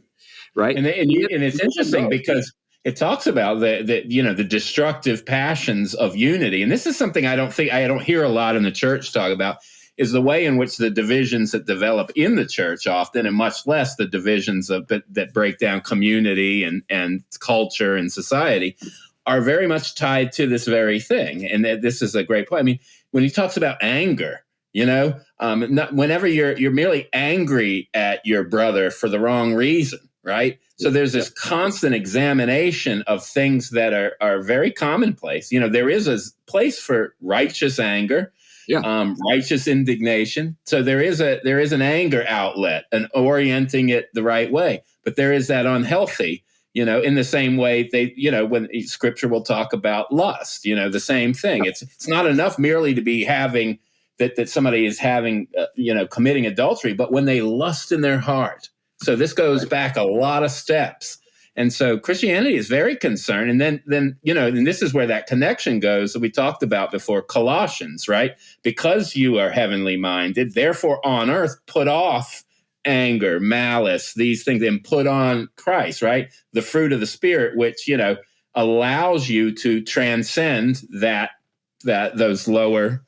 right? And it's interesting because it talks about the destructive passions of unity, and this is something I don't hear a lot in the church talk about, is the way in which the divisions that develop in the church often, and much less the divisions that break down community and culture and society, are very much tied to this very thing. And this is a great point. I mean, when he talks about anger, whenever you're merely angry at your brother for the wrong reason, right? So there's this constant examination of things that are very commonplace. There is a place for righteous anger, righteous indignation. So there is an anger outlet and orienting it the right way. But there is that unhealthy, in the same way when Scripture will talk about lust, the same thing. It's not enough merely to be having that somebody is having, committing adultery, but when they lust in their heart. So this goes back a lot of steps. And so Christianity is very concerned. And then and this is where that connection goes that we talked about before, Colossians, right? Because you are heavenly minded, therefore on earth put off anger, malice, these things, and put on Christ, right? The fruit of the Spirit, which, allows you to transcend those lower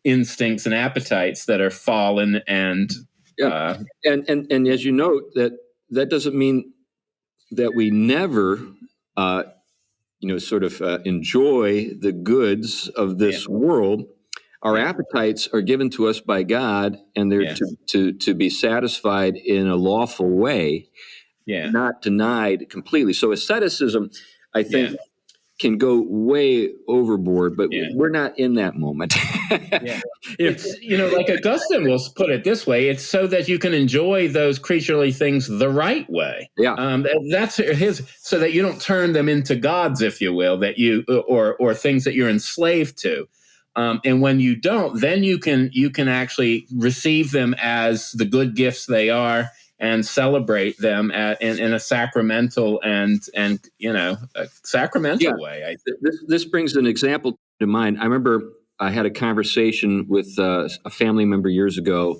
instincts and appetites that are fallen and and as you note, that doesn't mean that we never enjoy the goods of this world. Our appetites are given to us by God, and they're to be satisfied in a lawful way, not denied completely. So asceticism, I think, can go way overboard, but we're not in that moment. It's, like Augustine will put it this way, it's so that you can enjoy those creaturely things the right way. That's his, so that you don't turn them into gods, if you will, that you or things that you're enslaved to. And when you don't, then you can actually receive them as the good gifts they are and celebrate them in a sacramental and a sacramental way. This brings an example to mind. I remember I had a conversation with a family member years ago,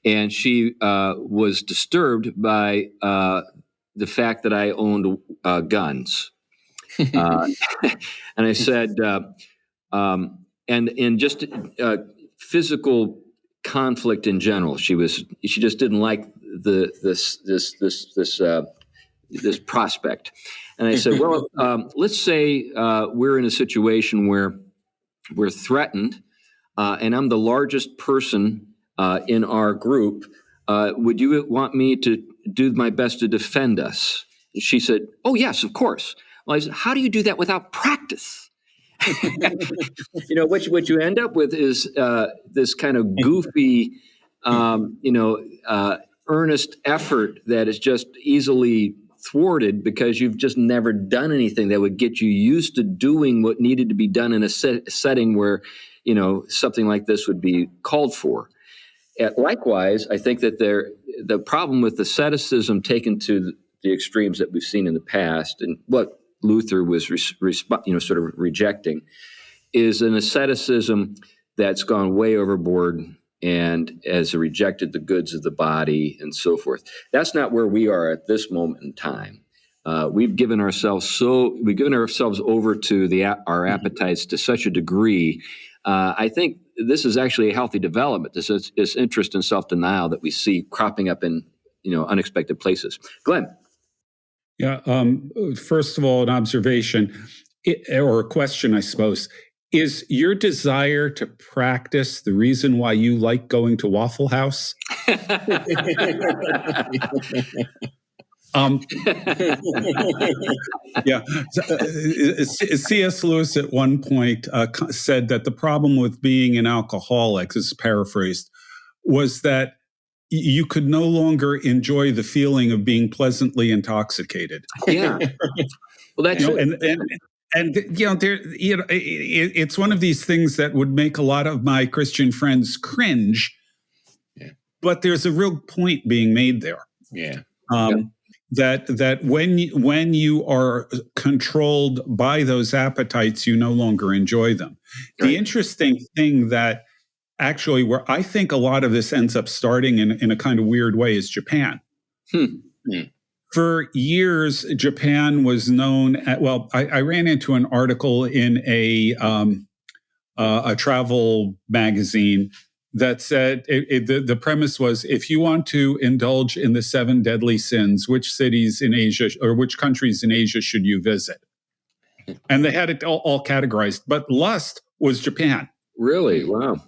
and she was disturbed by the fact that I owned guns. And I said, and just physical conflict in general. She just didn't like this prospect. And I said, well, let's say we're in a situation where we're threatened, and I'm the largest person in our group. Would you want me to do my best to defend us? And she said, oh, yes, of course. Well, I said, how do you do that without practice? What you end up with is this kind of goofy, earnest effort that is just easily thwarted because you've just never done anything that would get you used to doing what needed to be done in a setting where, something like this would be called for. Likewise, I think that the problem with asceticism taken to the extremes that we've seen in the past, and what Luther was sort of rejecting, is an asceticism that's gone way overboard and has rejected the goods of the body and so forth. That's not where we are at this moment in time. We've given ourselves over to our appetites to such a degree. I think this is actually a healthy development. This interest in self-denial that we see cropping up in unexpected places. Glenn. Yeah. First of all, an observation or a question, I suppose. Is your desire to practice the reason why you like going to Waffle House? C.S. Lewis at one point said that the problem with being an alcoholic, this is paraphrased, was that you could no longer enjoy the feeling of being pleasantly intoxicated. Yeah. Well, that's it's one of these things that would make a lot of my Christian friends cringe. Yeah. But there's a real point being made there. Yeah. that when you are controlled by those appetites, you no longer enjoy them. Right. The interesting thing that actually, where I think a lot of this ends up starting in a kind of weird way, is Japan. For years, Japan was known at, well, I ran into an article in a travel magazine that said the premise was, if you want to indulge in the 7 deadly sins, which cities in Asia or which countries in Asia should you visit? And they had it all categorized, but lust was Japan. Really? Wow.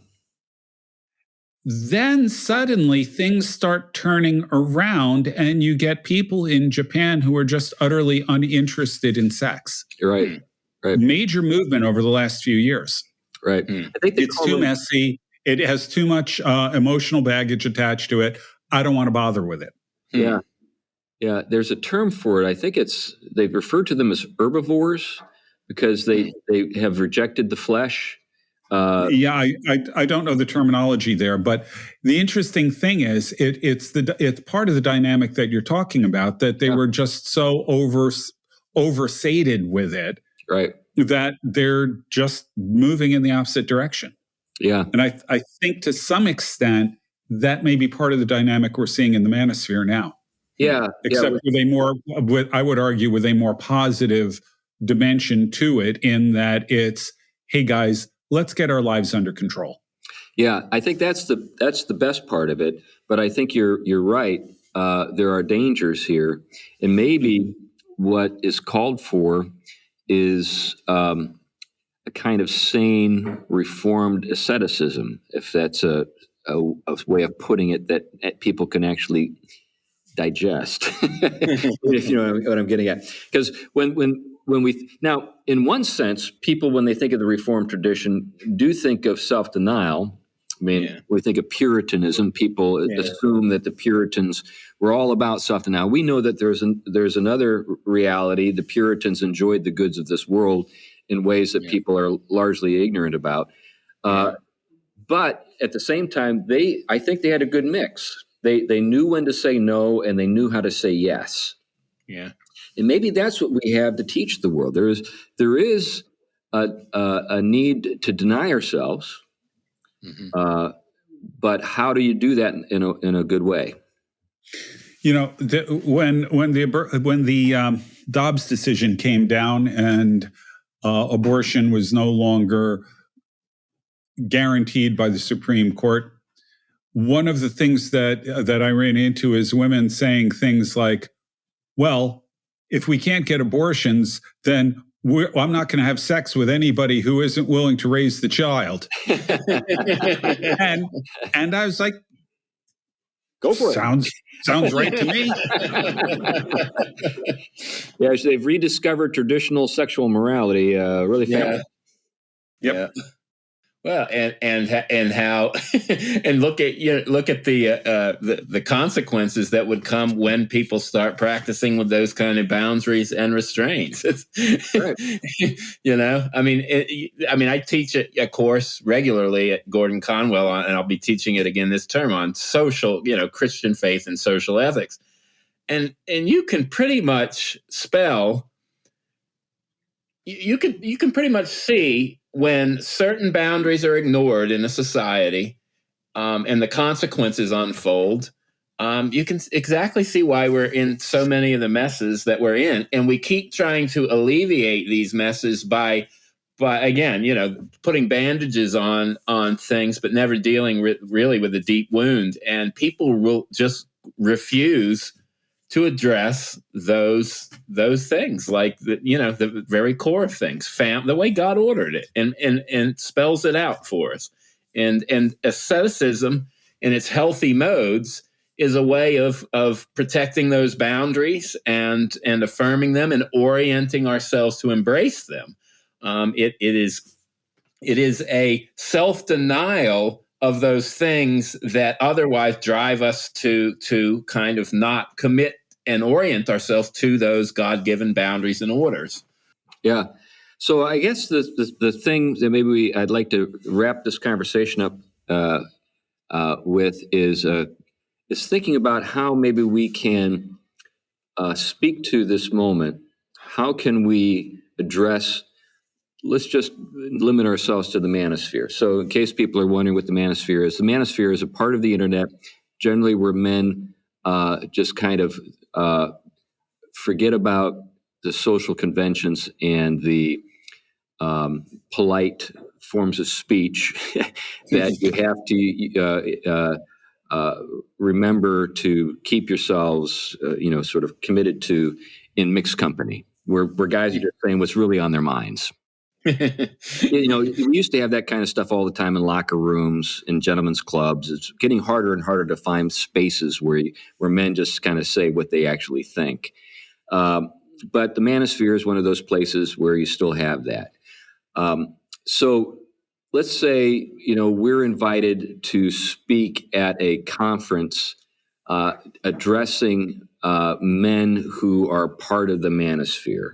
Then suddenly things start turning around, and you get people in Japan who are just utterly uninterested in sex. Right. Major movement over the last few years. Right. I think it's too messy. It has too much emotional baggage attached to it. I don't want to bother with it. Yeah. Yeah. There's a term for it. I think they've referred to them as herbivores because they have rejected the flesh. I don't know the terminology there, but the interesting thing is it's part of the dynamic that you're talking about, that they were just so oversated with it, right, that they're just moving in the opposite direction. Yeah. And I think to some extent that may be part of the dynamic we're seeing in the manosphere now. Yeah. Except I would argue with a more positive dimension to it, in that it's, hey guys, let's get our lives under control. Yeah, I think that's the best part of it. But I think you're right. There are dangers here, and maybe what is called for is a kind of sane, reformed asceticism, if that's a way of putting it that people can actually digest. If you know what I'm getting at, because when we now, in one sense, people, when they think of the Reformed tradition, do think of self-denial. I mean, we think of Puritanism. People assume that the Puritans were all about self-denial. We know that there's another reality. The Puritans enjoyed the goods of this world in ways that people are largely ignorant about. But at the same time, I think they had a good mix. They knew when to say no, and they knew how to say yes. Yeah. And maybe that's what we have to teach the world. There is a need to deny ourselves, but how do you do that in a good way? You know, when the Dobbs decision came down, and abortion was no longer guaranteed by the Supreme Court, one of the things that I ran into is women saying things like, well, if we can't get abortions, then I'm not going to have sex with anybody who isn't willing to raise the child. and I was like, go for it. Sounds right to me. Yeah, so they've rediscovered traditional sexual morality really fast. Yep. Yeah. Well, and how and look at the consequences that would come when people start practicing with those kind of boundaries and restraints. Right. I mean, I teach a course regularly at Gordon Conwell, and I'll be teaching it again this term on social, Christian faith and social ethics, and you can pretty much spell. You can pretty much see when certain boundaries are ignored in a society, and the consequences unfold. You can exactly see why we're in so many of the messes that we're in, and we keep trying to alleviate these messes by again, putting bandages on things, but never dealing really with the deep wound. And people will just refuse to address those things, like the very core of things, the way God ordered it, and spells it out for us. And asceticism in its healthy modes is a way of protecting those boundaries and affirming them and orienting ourselves to embrace them. It is a self-denial of those things that otherwise drive us to kind of not commit and orient ourselves to those God-given boundaries and orders. Yeah. So I guess the thing that maybe I'd like to wrap this conversation up with is thinking about how maybe we can speak to this moment. How can we address? Let's just limit ourselves to the manosphere. So, in case people are wondering what the manosphere is a part of the internet, generally where men just kind of forget about the social conventions and the polite forms of speech that you have to remember to keep yourselves, sort of committed to in mixed company, where guys are just saying what's really on their minds. We used to have that kind of stuff all the time in locker rooms, in gentlemen's clubs. It's getting harder and harder to find spaces where men just kind of say what they actually think. But the manosphere is one of those places where you still have that. So let's say, we're invited to speak at a conference addressing men who are part of the manosphere.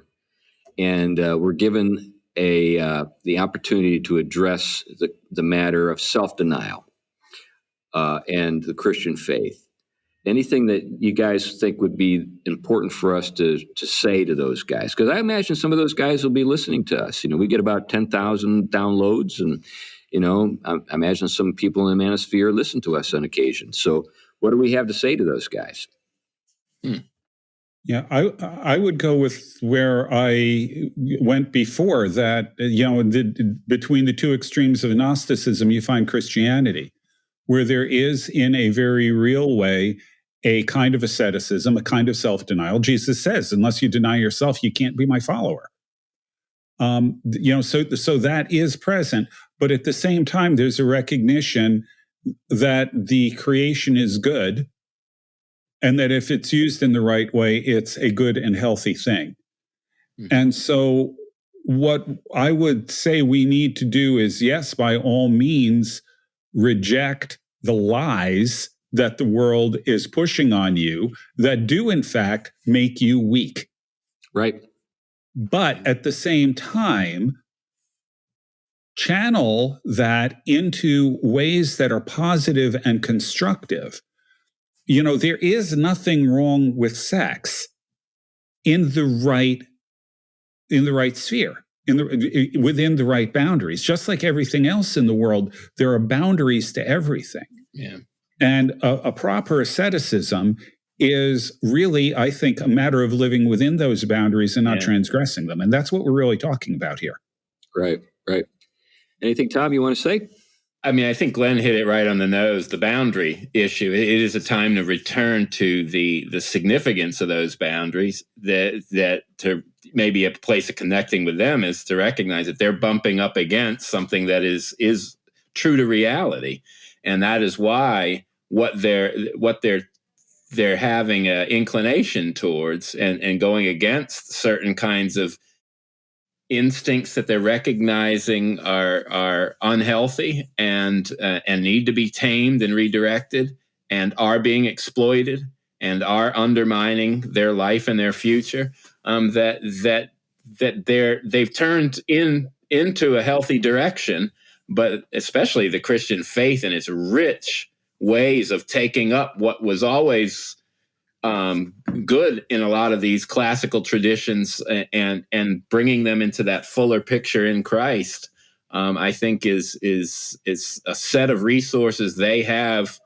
And we're given the opportunity to address the matter of self-denial and the Christian faith. Anything that you guys think would be important for us to say to those guys? Because I imagine some of those guys will be listening to us. We get about 10,000 downloads, and I imagine some people in the manosphere listen to us on occasion. So, what do we have to say to those guys? Yeah, I would go with where I went before that. Between the two extremes of Gnosticism, you find Christianity, where there is, in a very real way, a kind of asceticism, a kind of self-denial. Jesus says, unless you deny yourself, you can't be my follower. So that is present. But at the same time, there's a recognition that the creation is good, and that if it's used in the right way, it's a good and healthy thing. Mm-hmm. And so what I would say we need to do is, yes, by all means, reject the lies that the world is pushing on you that do, in fact, make you weak. Right. But at the same time, channel that into ways that are positive and constructive. There is nothing wrong with sex in the right sphere, within the right boundaries. Just like everything else in the world, there are boundaries to everything. Yeah. And a proper asceticism is really, I think, a matter of living within those boundaries and not transgressing them. And that's what we're really talking about here. Right. Anything, Tom, you want to say? I mean, I think Glenn hit it right on the nose, the boundary issue. It is a time to return to the significance of those boundaries, that to maybe a place of connecting with them is to recognize that they're bumping up against something that is true to reality. And that is why what they're having an inclination towards and going against certain kinds of instincts that they're recognizing are unhealthy and need to be tamed and redirected, and are being exploited and are undermining their life and their future. That they've turned into a healthy direction, but especially the Christian faith and its rich ways of taking up what was always good in a lot of these classical traditions and bringing them into that fuller picture in Christ, I think is a set of resources they have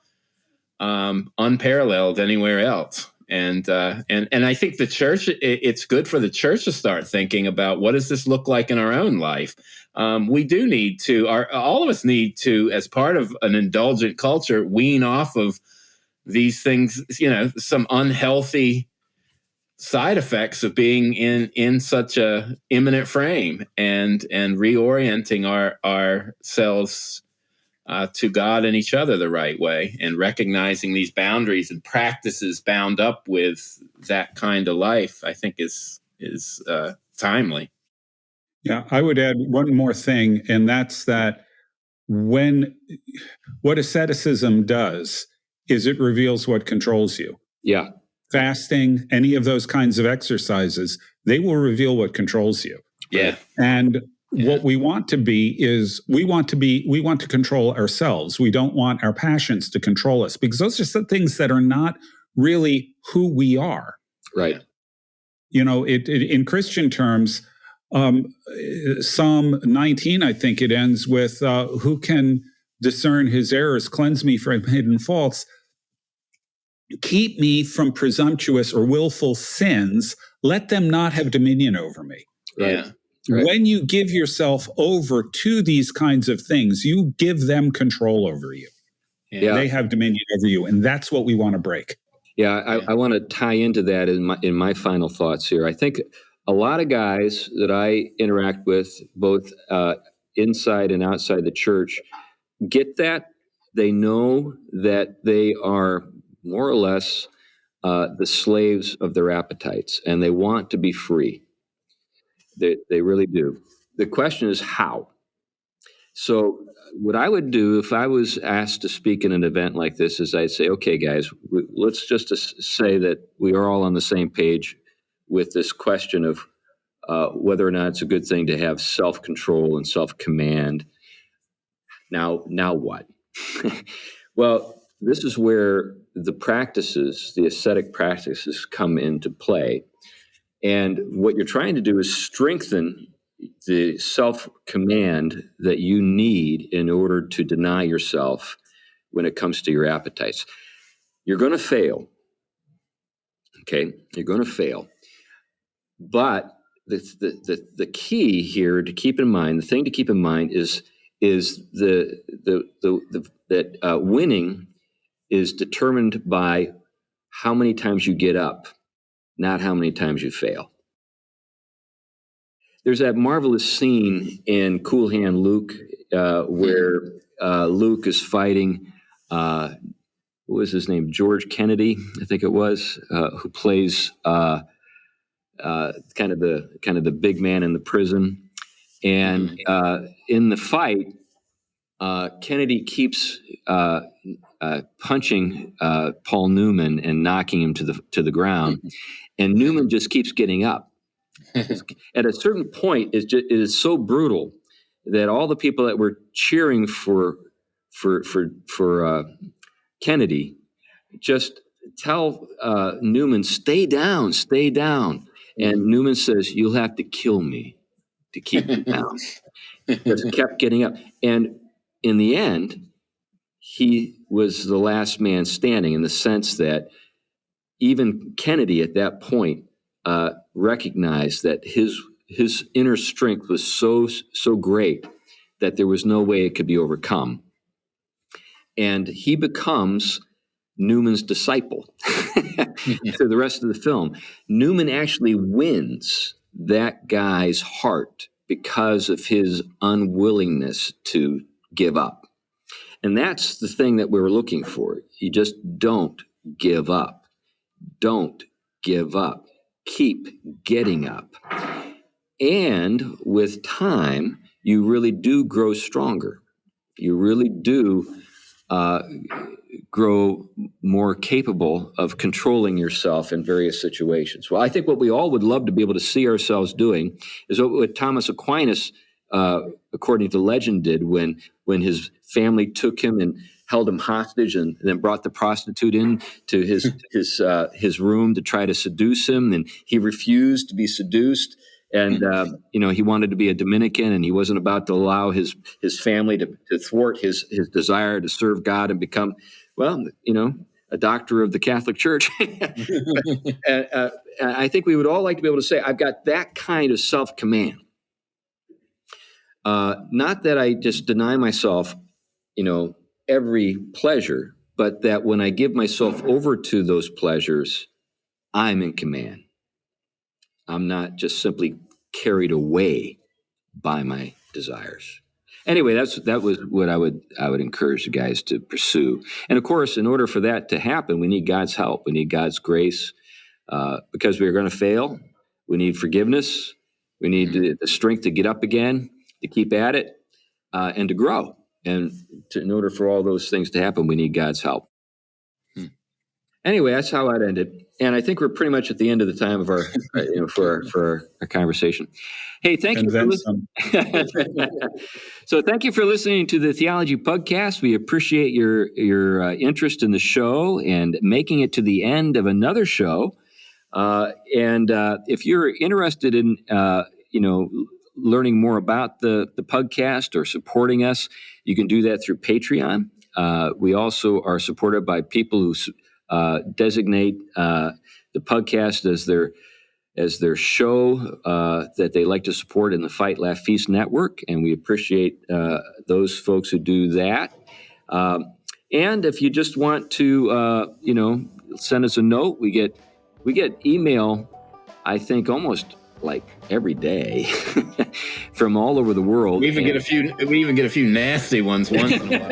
unparalleled anywhere else. And I think the church, it's good for the church to start thinking about, what does this look like in our own life? We do need to, all of us need to, as part of an indulgent culture, wean off of these things, some unhealthy side effects of being in such a imminent frame, and reorienting ourselves to God and each other the right way, and recognizing these boundaries and practices bound up with that kind of life, I think is timely. Yeah, I would add one more thing, and that's that what asceticism does is it reveals what controls you. Yeah. Fasting, any of those kinds of exercises, they will reveal what controls you. Yeah. And what we want to be is we want to control ourselves. We don't want our passions to control us, because those are some things that are not really who we are. Right. It in Christian terms, Psalm 19, I think it ends with, who can discern his errors, cleanse me from hidden faults, keep me from presumptuous or willful sins, let them not have dominion over me. Right. Yeah. Right. When you give yourself over to these kinds of things, you give them control over you. Yeah. They have dominion over you, and that's what we want to break. Yeah, I want to tie into that in my final thoughts here. I think a lot of guys that I interact with, both inside and outside the church, get that. They know that they are more or less the slaves of their appetites, and they want to be free. They really do. The question is how. So what I would do if I was asked to speak in an event like this is I'd say, okay, guys, let's just say that we are all on the same page with this question of whether or not it's a good thing to have self-control and self-command. Now what? Well, this is where the ascetic practices come into play. And what you're trying to do is strengthen the self-command that you need in order to deny yourself when it comes to your appetites. You're going to fail. Okay? You're going to fail. But the key here to keep in mind, the thing to keep in mind is that winning is determined by how many times you get up, not how many times you fail. There's that marvelous scene in Cool Hand Luke where Luke is fighting, what was his name? George Kennedy, I think it was, who plays kind of the big man in the prison. And in the fight, Kennedy keeps punching Paul Newman and knocking him to the ground, and Newman just keeps getting up. At a certain point, it is so brutal that all the people that were cheering for Kennedy just tell Newman, stay down. And Newman says, you'll have to kill me to keep me down. Just kept getting up. And in the end, he was the last man standing, in the sense that even Kennedy at that point recognized that his inner strength was so great that there was no way it could be overcome. And he becomes Newman's disciple through the rest of the film. Newman actually wins that guy's heart because of his unwillingness to give up. And that's the thing that we were looking for. You just don't give up. Don't give up. Keep getting up. And with time, you really do grow stronger. You really do grow more capable of controlling yourself in various situations. Well, I think what we all would love to be able to see ourselves doing is what Thomas Aquinas, according to legend, did when his family took him and held him hostage and then brought the prostitute in to his room to try to seduce him, and he refused to be seduced. And he wanted to be a Dominican, and he wasn't about to allow his family to thwart his desire to serve God and become, a doctor of the Catholic Church. I think we would all like to be able to say, I've got that kind of self-command. Not that I just deny myself, every pleasure, but that when I give myself over to those pleasures, I'm in command. I'm not just simply carried away by my desires. Anyway, that was what I would encourage the guys to pursue. And of course, in order for that to happen, we need God's help. We need God's grace, because we're going to fail. We need forgiveness. We need the strength to get up again, to keep at it, and to grow. And in order for all those things to happen, we need God's help. Anyway, that's how I'd end it. And I think we're pretty much at the end of the time of our, for our conversation. Hey, thank you for listening. So thank you for listening to the Theology Pugcast. We appreciate your interest in the show and making it to the end of another show. And if you're interested in, learning more about the Pugcast or supporting us, you can do that through Patreon. We also are supported by people who designate the Pugcast as their show that they like to support in the Fight, Laugh, Feast network, and we appreciate those folks who do that. And if you just want to, send us a note, we get email, I think, almost like every day from all over the world. We even get a few nasty ones once in a while.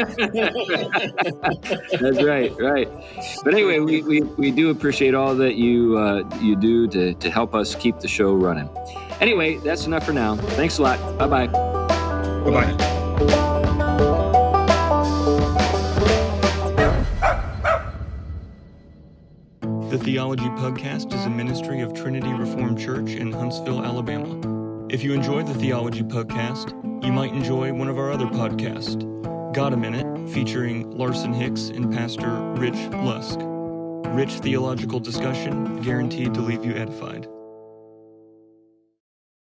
That's right. But anyway, we do appreciate all that you do to help us keep the show running. Anyway, that's enough for now. Thanks a lot. Bye-bye. Bye-bye. The Theology Pugcast is a ministry of Trinity Reformed Church in Huntsville, Alabama. If you enjoy the Theology Pugcast, you might enjoy one of our other podcasts, Got a Minute, featuring Larson Hicks and Pastor Rich Lusk. Rich theological discussion, guaranteed to leave you edified.